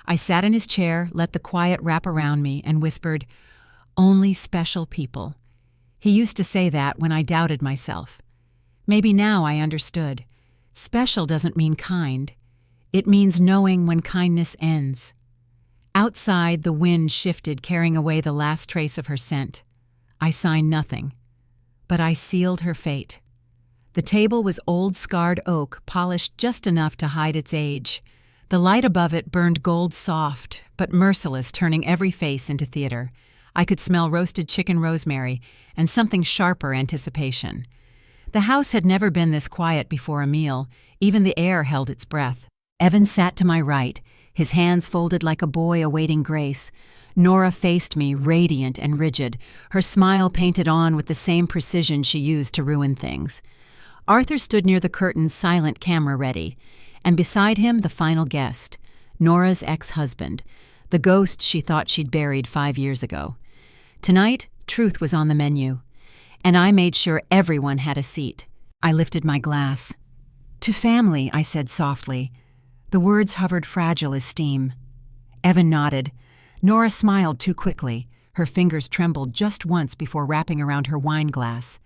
I sat in his chair, let the quiet wrap around me, and whispered, "Only special people." He used to say that when I doubted myself. Maybe now I understood. Special doesn't mean kind. It means knowing when kindness ends. Outside, the wind shifted, carrying away the last trace of her scent. I signed nothing. But I sealed her fate. The table was old scarred oak, polished just enough to hide its age. The light above it burned gold soft, but merciless, turning every face into theater. I could smell roasted chicken rosemary and something sharper anticipation. The house had never been this quiet before a meal. Even the air held its breath. Evan sat to my right, his hands folded like a boy awaiting grace. Nora faced me, radiant and rigid, her smile painted on with the same precision she used to ruin things. Arthur stood near the curtain, silent, camera ready, and beside him the final guest, Nora's ex-husband, the ghost she thought she'd buried 5 years ago. Tonight, truth was on the menu, and I made sure everyone had a seat. I lifted my glass. "To family," I said softly. The words hovered fragile as steam. Evan nodded. Nora smiled too quickly. Her fingers trembled just once before wrapping around her wine glass.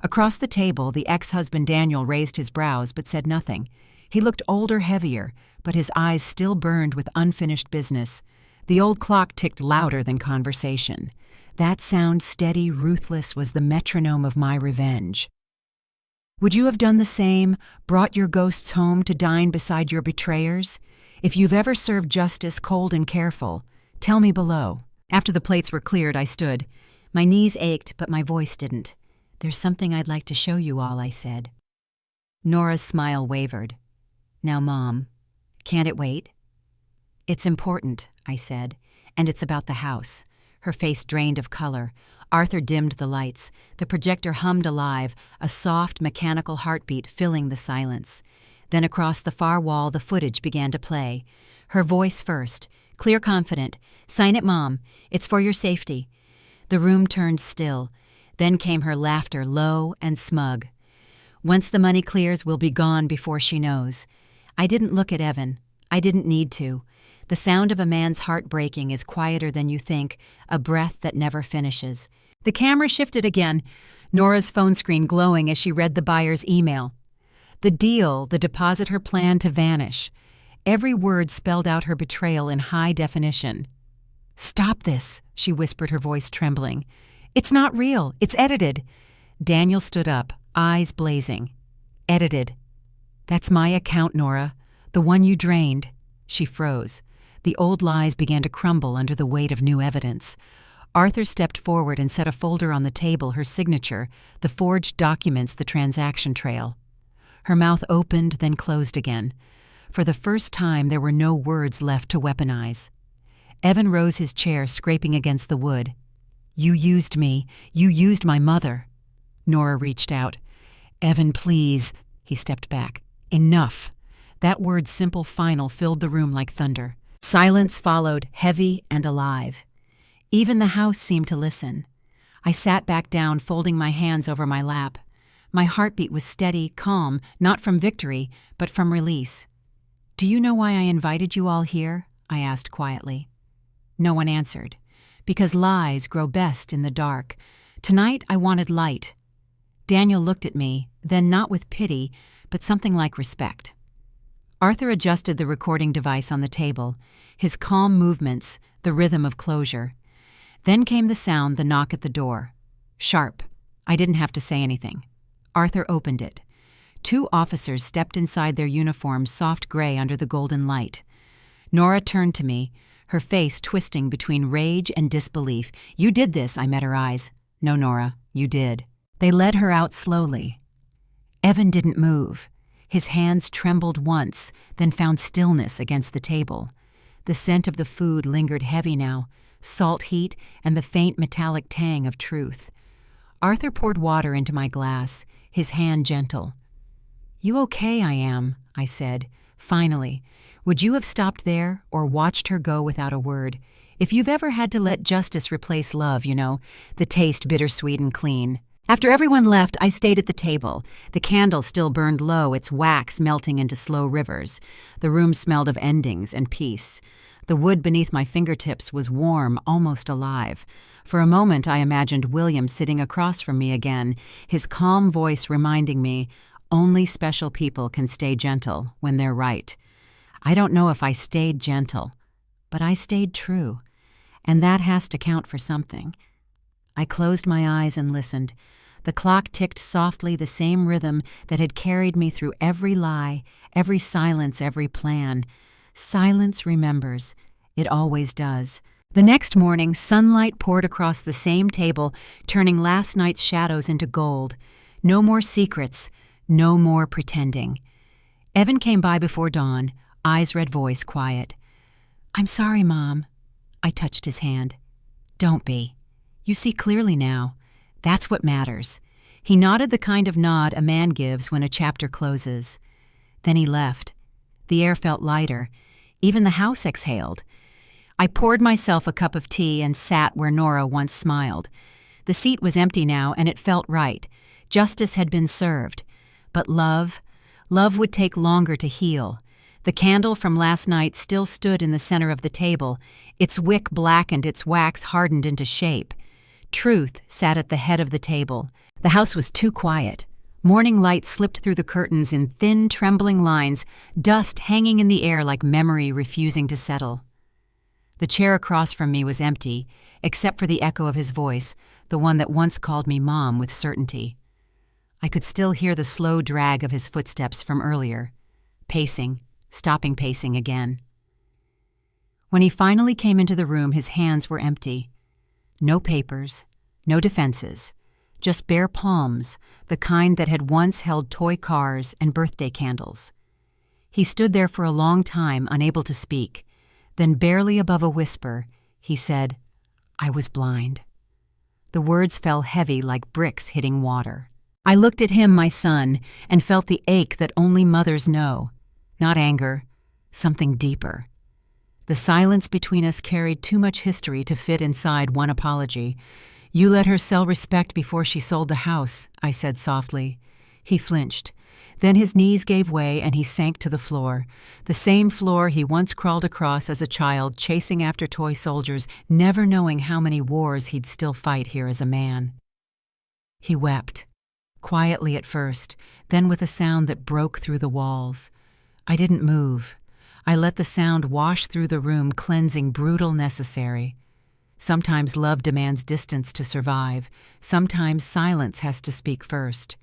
Across the table, the ex-husband Daniel raised his brows but said nothing. He looked older, heavier, but his eyes still burned with unfinished business. The old clock ticked louder than conversation. That sound, steady, ruthless, was the metronome of my revenge. "Would you have done the same, brought your ghosts home to dine beside your betrayers? If you've ever served justice cold and careful, tell me below." After the plates were cleared, I stood. My knees ached, but my voice didn't. "There's something I'd like to show you all," I said. Nora's smile wavered. "Now, Mom, can't it wait?" "It's important," I said, "and it's about the house." Her face drained of color. Arthur dimmed the lights. The projector hummed alive, a soft, mechanical heartbeat filling the silence. Then across the far wall, the footage began to play. Her voice first, clear, confident. "Sign it, Mom. It's for your safety." The room turned still. Then came her laughter, low and smug. "Once the money clears, we'll be gone before she knows." I didn't look at Evan. I didn't need to. The sound of a man's heart breaking is quieter than you think, a breath that never finishes. The camera shifted again, Nora's phone screen glowing as she read the buyer's email. The deal, the deposit her plan to vanish. Every word spelled out her betrayal in high definition. "Stop this," she whispered, her voice trembling. "It's not real. It's edited." Daniel stood up, eyes blazing. "Edited. That's my account, Nora. The one you drained." She froze. The old lies began to crumble under the weight of new evidence. Arthur stepped forward and set a folder on the table, her signature, the forged documents, the transaction trail. Her mouth opened, then closed again. For the first time, there were no words left to weaponize. Evan rose his chair, scraping against the wood. "You used me. You used my mother." Nora reached out. "Evan, please." He stepped back. "Enough." That word, simple, final, filled the room like thunder. Silence followed, heavy and alive. Even the house seemed to listen. I sat back down, folding my hands over my lap. My heartbeat was steady, calm, not from victory, but from release. "Do you know why I invited you all here?" I asked quietly. No one answered. Because lies grow best in the dark. Tonight I wanted light. Daniel looked at me, then not with pity, but something like respect. Arthur adjusted the recording device on the table, his calm movements, the rhythm of closure. Then came the sound, the knock at the door. Sharp. I didn't have to say anything. Arthur opened it. 2 officers stepped inside their uniforms, soft gray under the golden light. Nora turned to me, her face twisting between rage and disbelief. "You did this," I met her eyes. "No, Nora, you did." They led her out slowly. Evan didn't move. His hands trembled once, then found stillness against the table. The scent of the food lingered heavy now, salt heat and the faint metallic tang of truth. Arthur poured water into my glass, his hand gentle. "You okay, I am," I said. Finally, would you have stopped there or watched her go without a word? If you've ever had to let justice replace love, the taste bittersweet and clean. After everyone left, I stayed at the table. The candle still burned low, its wax melting into slow rivers. The room smelled of endings and peace. The wood beneath my fingertips was warm, almost alive. For a moment, I imagined William sitting across from me again, his calm voice reminding me, only special people can stay gentle when they're right. I don't know if I stayed gentle, but I stayed true, and that has to count for something. I closed my eyes and listened. The clock ticked softly, the same rhythm that had carried me through every lie, every silence, every plan. Silence remembers. It always does. The next morning, sunlight poured across the same table, turning last night's shadows into gold. No more secrets, no more pretending. Evan came by before dawn, eyes red, voice quiet. "I'm sorry, Mom." I touched his hand. "Don't be. You see clearly now. That's what matters." He nodded the kind of nod a man gives when a chapter closes. Then he left. The air felt lighter. Even the house exhaled. I poured myself a cup of tea and sat where Nora once smiled. The seat was empty now, and it felt right. Justice had been served. But love would take longer to heal. The candle from last night still stood in the center of the table. Its wick blackened, its wax hardened into shape. Truth sat at the head of the table. The house was too quiet. Morning light slipped through the curtains in thin, trembling lines, dust hanging in the air like memory refusing to settle. The chair across from me was empty, except for the echo of his voice, the one that once called me Mom with certainty. I could still hear the slow drag of his footsteps from earlier, pacing, stopping pacing again. When he finally came into the room, his hands were empty. No papers, no defenses, just bare palms, the kind that had once held toy cars and birthday candles. He stood there for a long time, unable to speak. Then, barely above a whisper, he said, "I was blind." The words fell heavy like bricks hitting water. I looked at him, my son, and felt the ache that only mothers know. Not anger, something deeper. The silence between us carried too much history to fit inside one apology. "You let her sell respect before she sold the house," I said softly. He flinched. Then his knees gave way and he sank to the floor. The same floor he once crawled across as a child, chasing after toy soldiers, never knowing how many wars he'd still fight here as a man. He wept. Quietly at first, then with a sound that broke through the walls. I didn't move. I let the sound wash through the room, cleansing, brutal, necessary. Sometimes love demands distance to survive. Sometimes silence has to speak first.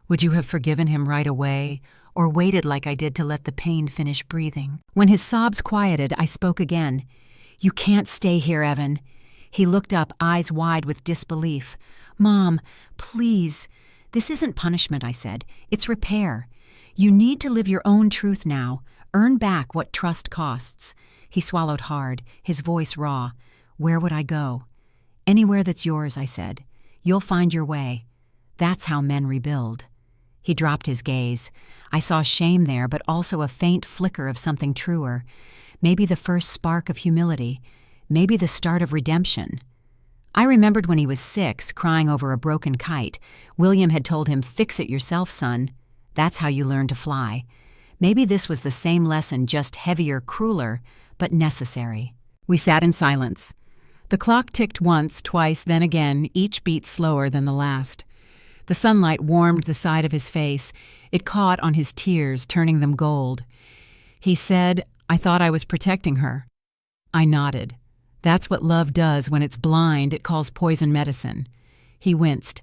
Would you have forgiven him right away, or waited like I did to let the pain finish breathing? When his sobs quieted, I spoke again. "You can't stay here, Evan." He looked up, eyes wide with disbelief. "Mom, please." "This isn't punishment," I said. "It's repair. You need to live your own truth now. Earn back what trust costs." He swallowed hard, his voice raw. "Where would I go?" "Anywhere that's yours," I said. "You'll find your way. That's how men rebuild." He dropped his gaze. I saw shame there, but also a faint flicker of something truer. Maybe the first spark of humility. Maybe the start of redemption. I remembered when he was 6, crying over a broken kite. William had told him, "Fix it yourself, son. That's how you learn to fly." Maybe this was the same lesson, just heavier, crueler, but necessary. We sat in silence. The clock ticked once, twice, then again, each beat slower than the last. The sunlight warmed the side of his face. It caught on his tears, turning them gold. He said, "I thought I was protecting her." I nodded. That's what love does when it's blind. It calls poison medicine. He winced.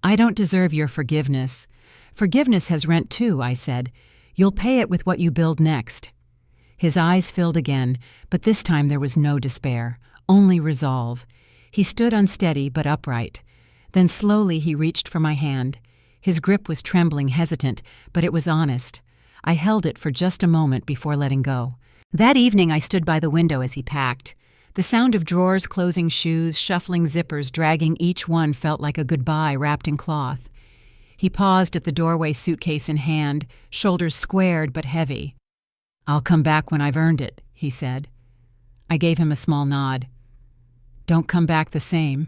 "I don't deserve your forgiveness." "Forgiveness has rent too," I said. "You'll pay it with what you build next." His eyes filled again, but this time there was no despair, only resolve. He stood unsteady but upright. Then slowly he reached for my hand. His grip was trembling, hesitant, but it was honest. I held it for just a moment before letting go. That evening I stood by the window as he packed. The sound of drawers closing, shoes, shuffling zippers, dragging each one felt like a goodbye wrapped in cloth. He paused at the doorway, suitcase in hand, shoulders squared but heavy. "I'll come back when I've earned it," he said. I gave him a small nod. "Don't come back the same."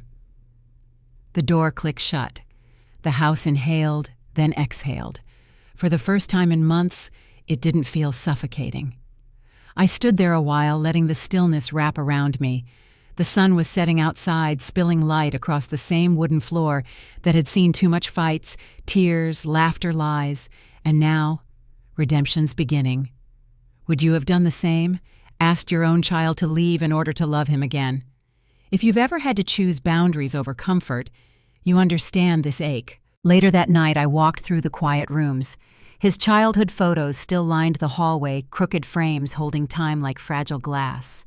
The door clicked shut. The house inhaled, then exhaled. For the first time in months, it didn't feel suffocating. I stood there a while, letting the stillness wrap around me. The sun was setting outside, spilling light across the same wooden floor that had seen too much fights, tears, laughter, lies, and now, redemption's beginning. Would you have done the same? Asked your own child to leave in order to love him again? If you've ever had to choose boundaries over comfort, you understand this ache. Later that night, I walked through the quiet rooms. His childhood photos still lined the hallway, crooked frames holding time like fragile glass.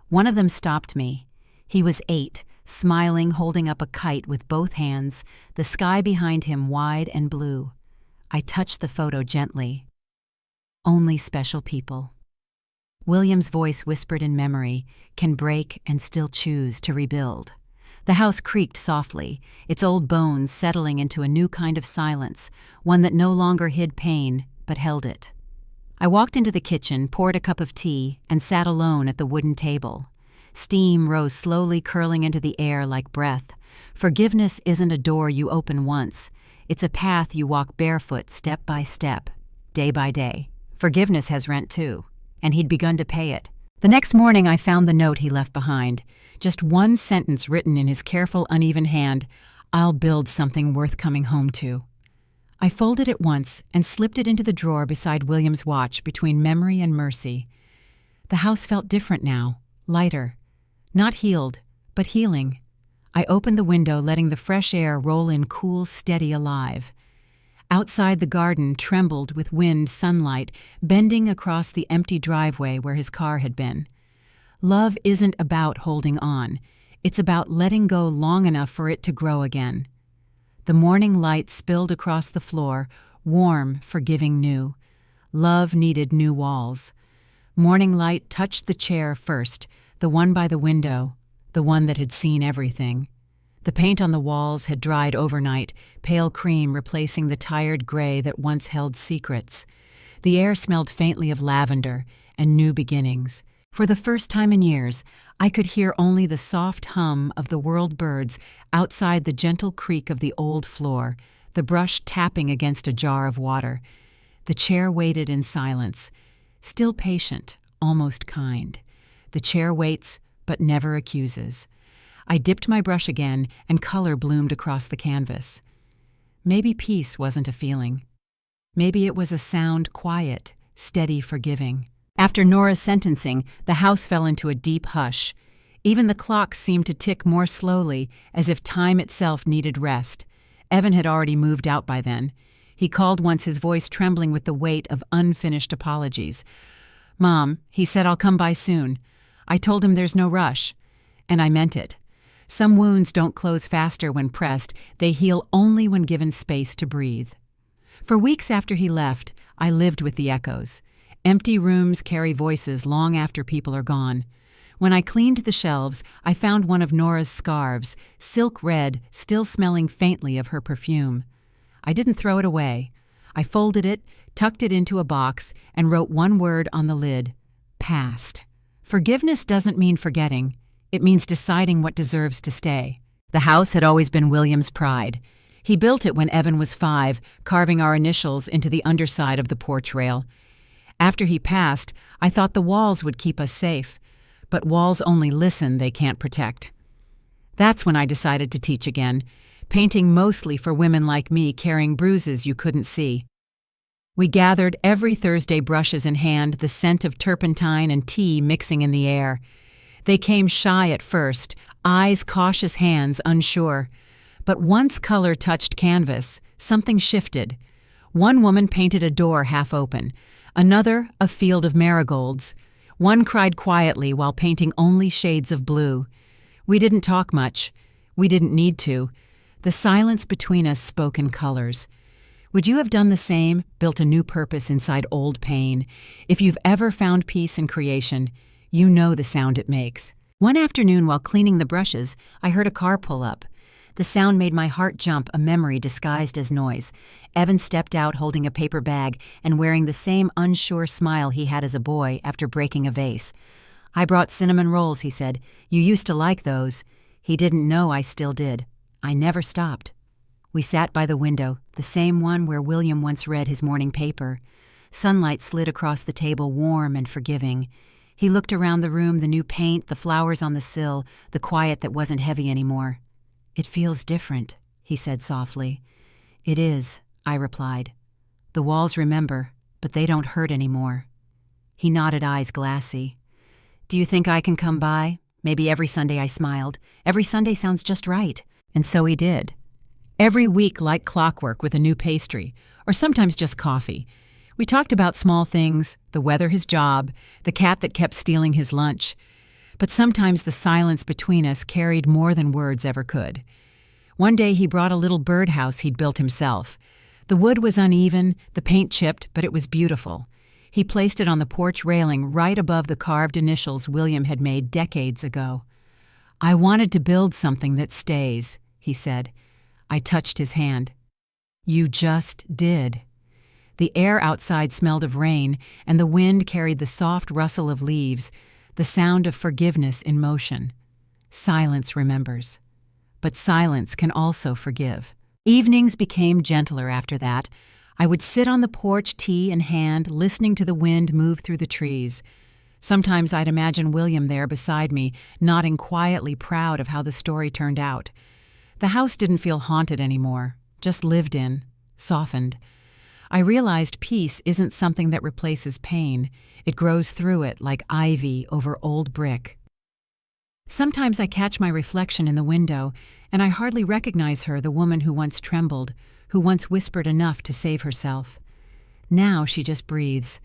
One of them stopped me. He was 8, smiling, holding up a kite with both hands, the sky behind him wide and blue. I touched the photo gently. "Only special people." William's voice whispered in memory, "Can break and still choose to rebuild." The house creaked softly, its old bones settling into a new kind of silence, one that no longer hid pain, but held it. I walked into the kitchen, poured a cup of tea, and sat alone at the wooden table. Steam rose slowly, curling into the air like breath. Forgiveness isn't a door you open once. It's a path you walk barefoot, step by step, day by day. Forgiveness has rent too, and he'd begun to pay it. The next morning I found the note he left behind. Just one sentence written in his careful, uneven hand: "I'll build something worth coming home to." I folded it once and slipped it into the drawer beside William's watch, between memory and mercy. The house felt different now, lighter. Not healed, but healing. I opened the window, letting the fresh air roll in cool, steady, alive. Outside, the garden trembled with wind, sunlight, bending across the empty driveway where his car had been. Love isn't about holding on. It's about letting go long enough for it to grow again. The morning light spilled across the floor, warm, forgiving, new. Love needed new walls. Morning light touched the chair first, the one by the window, the one that had seen everything. The paint on the walls had dried overnight, pale cream replacing the tired gray that once held secrets. The air smelled faintly of lavender and new beginnings. For the first time in years, I could hear only the soft hum of the world birds outside the gentle creak of the old floor, the brush tapping against a jar of water. The chair waited in silence, still patient, almost kind. The chair waits, but never accuses. I dipped my brush again, and color bloomed across the canvas. Maybe peace wasn't a feeling. Maybe it was a sound, quiet, steady, forgiving. After Nora's sentencing, the house fell into a deep hush. Even the clocks seemed to tick more slowly, as if time itself needed rest. Evan had already moved out by then. He called once, his voice trembling with the weight of unfinished apologies. "Mom," he said, "I'll come by soon." I told him there's no rush. And I meant it. Some wounds don't close faster when pressed. They heal only when given space to breathe. For weeks after he left, I lived with the echoes. Empty rooms carry voices long after people are gone. When I cleaned the shelves, I found one of Nora's scarves, silk red, still smelling faintly of her perfume. I didn't throw it away. I folded it, tucked it into a box, and wrote one word on the lid: past. Forgiveness doesn't mean forgetting. It means deciding what deserves to stay. The house had always been William's pride. He built it when Evan was 5, carving our initials into the underside of the porch rail. After he passed, I thought the walls would keep us safe. But walls only listen, they can't protect. That's when I decided to teach again, painting mostly for women like me carrying bruises you couldn't see. We gathered every Thursday, brushes in hand, the scent of turpentine and tea mixing in the air. They came shy at first, eyes cautious, hands unsure. But once color touched canvas, something shifted. One woman painted a door half open, another a field of marigolds. One cried quietly while painting only shades of blue. We didn't talk much. We didn't need to. The silence between us spoke in colors. Would you have done the same, built a new purpose inside old pain? If you've ever found peace in creation, you know the sound it makes. One afternoon while cleaning the brushes, I heard a car pull up. The sound made my heart jump, a memory disguised as noise. Evan stepped out holding a paper bag and wearing the same unsure smile he had as a boy after breaking a vase. "I brought cinnamon rolls," he said. "You used to like those." He didn't know I still did. I never stopped. We sat by the window, the same one where William once read his morning paper. Sunlight slid across the table, warm and forgiving. He looked around the room, the new paint, the flowers on the sill, the quiet that wasn't heavy anymore. "It feels different," he said softly. "It is," I replied. "The walls remember, but they don't hurt anymore." He nodded, eyes glassy. "Do you think I can come by?" "Maybe every Sunday," I smiled. "Every Sunday sounds just right." And so he did. Every week like clockwork with a new pastry, or sometimes just coffee. We talked about small things, the weather, his job, the cat that kept stealing his lunch. But sometimes the silence between us carried more than words ever could. One day he brought a little birdhouse he'd built himself. The wood was uneven, the paint chipped, but it was beautiful. He placed it on the porch railing right above the carved initials William had made decades ago. "I wanted to build something that stays," he said. I touched his hand. "You just did." The air outside smelled of rain, and the wind carried the soft rustle of leaves, the sound of forgiveness in motion. Silence remembers. But silence can also forgive. Evenings became gentler after that. I would sit on the porch, tea in hand, listening to the wind move through the trees. Sometimes I'd imagine William there beside me, nodding quietly, proud of how the story turned out. The house didn't feel haunted anymore, just lived in, softened. I realized peace isn't something that replaces pain. It grows through it like ivy over old brick. Sometimes I catch my reflection in the window, and I hardly recognize her, the woman who once trembled, who once whispered enough to save herself. Now she just breathes.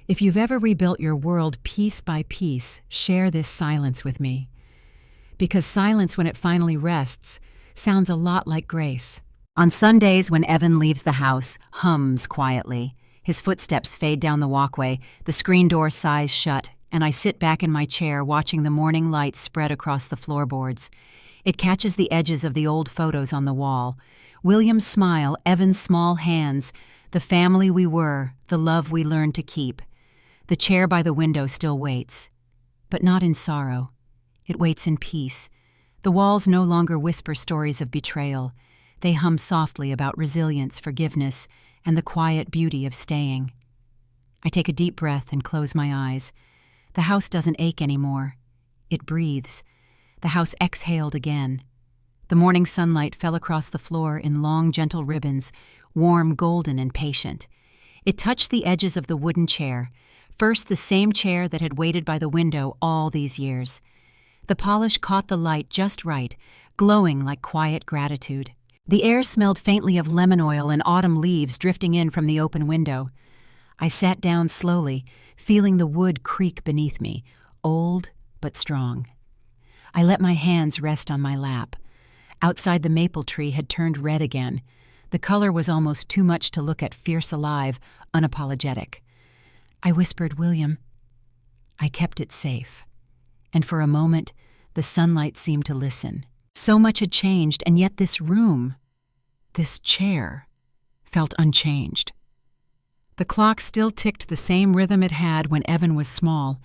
If you've ever rebuilt your world piece by piece, share this silence with me. Because silence, when it finally rests, sounds a lot like grace. On Sundays, when Evan leaves the house, hums quietly. His footsteps fade down the walkway, the screen door sighs shut, and I sit back in my chair watching the morning light spread across the floorboards. It catches the edges of the old photos on the wall. William's smile, Evan's small hands, the family we were, the love we learned to keep. The chair by the window still waits, but not in sorrow. It waits in peace. The walls no longer whisper stories of betrayal. They hum softly about resilience, forgiveness, and the quiet beauty of staying. I take a deep breath and close my eyes. The house doesn't ache anymore. It breathes. The house exhaled again. The morning sunlight fell across the floor in long, gentle ribbons, warm, golden, and patient. It touched the edges of the wooden chair, first the same chair that had waited by the window all these years. The polish caught the light just right, glowing like quiet gratitude. The air smelled faintly of lemon oil and autumn leaves drifting in from the open window. I sat down slowly, feeling the wood creak beneath me, old but strong. I let my hands rest on my lap. Outside, the maple tree had turned red again. The color was almost too much to look at, fierce alive, unapologetic. I whispered, "William." I kept it safe. And for a moment, the sunlight seemed to listen. So much had changed, and yet this room, this chair, felt unchanged. The clock still ticked the same rhythm it had when Evan was small,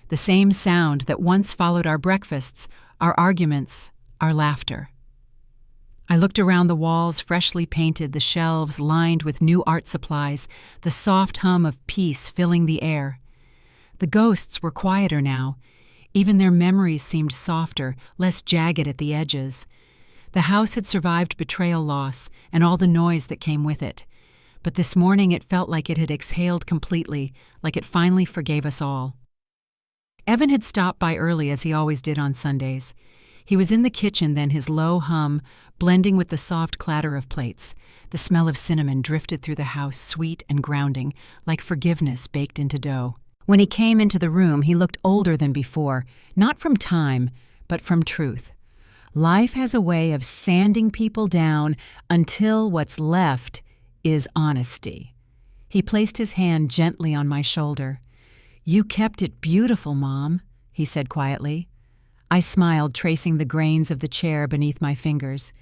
the same sound that once followed our breakfasts, our arguments, our laughter. I looked around the walls, freshly painted, the shelves lined with new art supplies, the soft hum of peace filling the air. The ghosts were quieter now. Even their memories seemed softer, less jagged at the edges. The house had survived betrayal, loss, and all the noise that came with it. But this morning it felt like it had exhaled completely, like it finally forgave us all. Evan had stopped by early, as he always did on Sundays. He was in the kitchen then, his low hum blending with the soft clatter of plates. The smell of cinnamon drifted through the house, sweet and grounding, like forgiveness baked into dough. When he came into the room, he looked older than before, not from time, but from truth. Life has a way of sanding people down until what's left is honesty. He placed his hand gently on my shoulder. "You kept it beautiful, Mom," he said quietly. I smiled, tracing the grains of the chair beneath my fingers.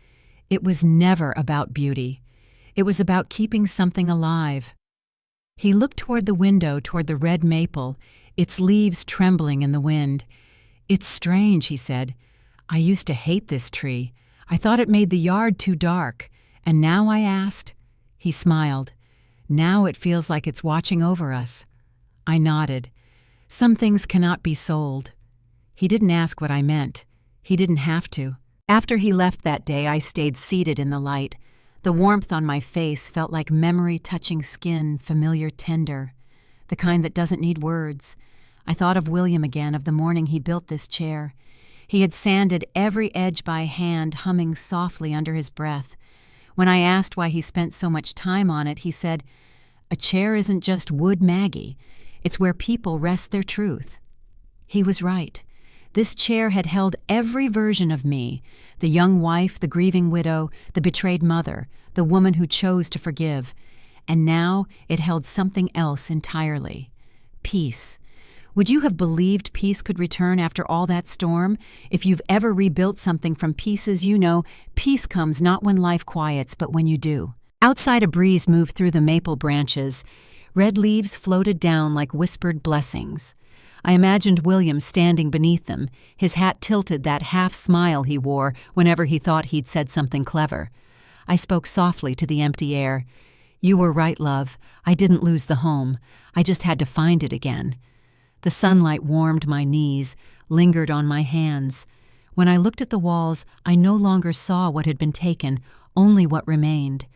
It was never about beauty. It was about keeping something alive. He looked toward the window, toward the red maple, its leaves trembling in the wind. "It's strange," he said. "I used to hate this tree. I thought it made the yard too dark. And now," I asked. He smiled. "Now it feels like it's watching over us." I nodded. "Some things cannot be sold." He didn't ask what I meant. He didn't have to. After he left that day, I stayed seated in the light. The warmth on my face felt like memory touching skin, familiar, tender, the kind that doesn't need words. I thought of William again, of the morning he built this chair. He had sanded every edge by hand, humming softly under his breath. When I asked why he spent so much time on it, he said, "A chair isn't just wood, Maggie. It's where people rest their truth." He was right. This chair had held every version of me, the young wife, the grieving widow, the betrayed mother, the woman who chose to forgive. And now it held something else entirely. Peace. Would you have believed peace could return after all that storm? If you've ever rebuilt something from pieces, you know peace comes not when life quiets, but when you do. Outside, a breeze moved through the maple branches. Red leaves floated down like whispered blessings. I imagined William standing beneath them, his hat tilted, that half smile he wore whenever he thought he'd said something clever. I spoke softly to the empty air. "You were right, love. I didn't lose the home. I just had to find it again." The sunlight warmed my knees, lingered on my hands. When I looked at the walls, I no longer saw what had been taken, only what remained.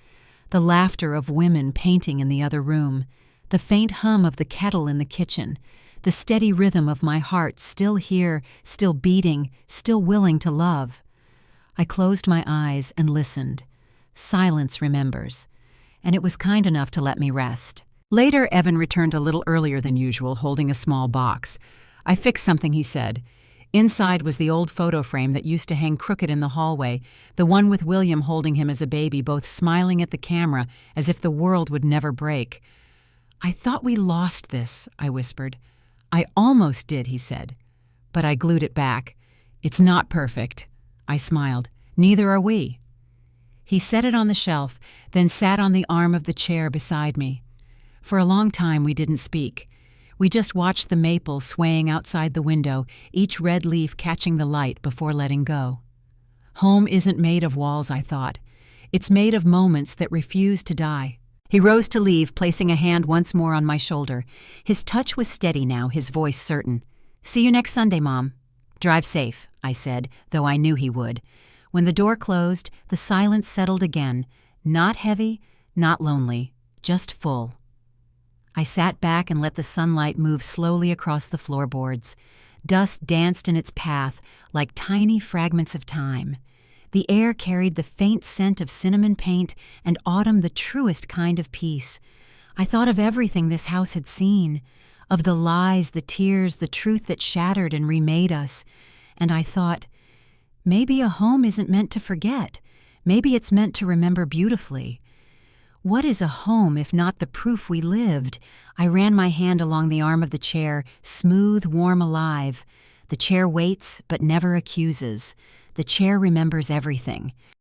The laughter of women painting in the other room, the faint hum of the kettle in the kitchen, the steady rhythm of my heart still here, still beating, still willing to love. I closed my eyes and listened. Silence remembers, and it was kind enough to let me rest. Later, Evan returned a little earlier than usual, holding a small box. "I fixed something," he said. Inside was the old photo frame that used to hang crooked in the hallway, the one with William holding him as a baby, both smiling at the camera as if the world would never break. "I thought we lost this," I whispered. "I almost did," he said. But I glued it back. "It's not perfect." I smiled. "Neither are we." He set it on the shelf, then sat on the arm of the chair beside me. For a long time we didn't speak. We just watched the maples swaying outside the window, each red leaf catching the light before letting go. Home isn't made of walls, I thought. It's made of moments that refuse to die. He rose to leave, placing a hand once more on my shoulder. His touch was steady now, his voice certain. "See you next Sunday, Mom." "Drive safe," I said, though I knew he would. When the door closed, the silence settled again. Not heavy, not lonely, just full. I sat back and let the sunlight move slowly across the floorboards. Dust danced in its path like tiny fragments of time. The air carried the faint scent of cinnamon paint and autumn, the truest kind of peace. I thought of everything this house had seen, of the lies, the tears, the truth that shattered and remade us. And I thought, maybe a home isn't meant to forget. Maybe it's meant to remember beautifully. What is a home if not the proof we lived? I ran my hand along the arm of the chair, smooth, warm, alive. The chair waits, but never accuses. The chair remembers everything.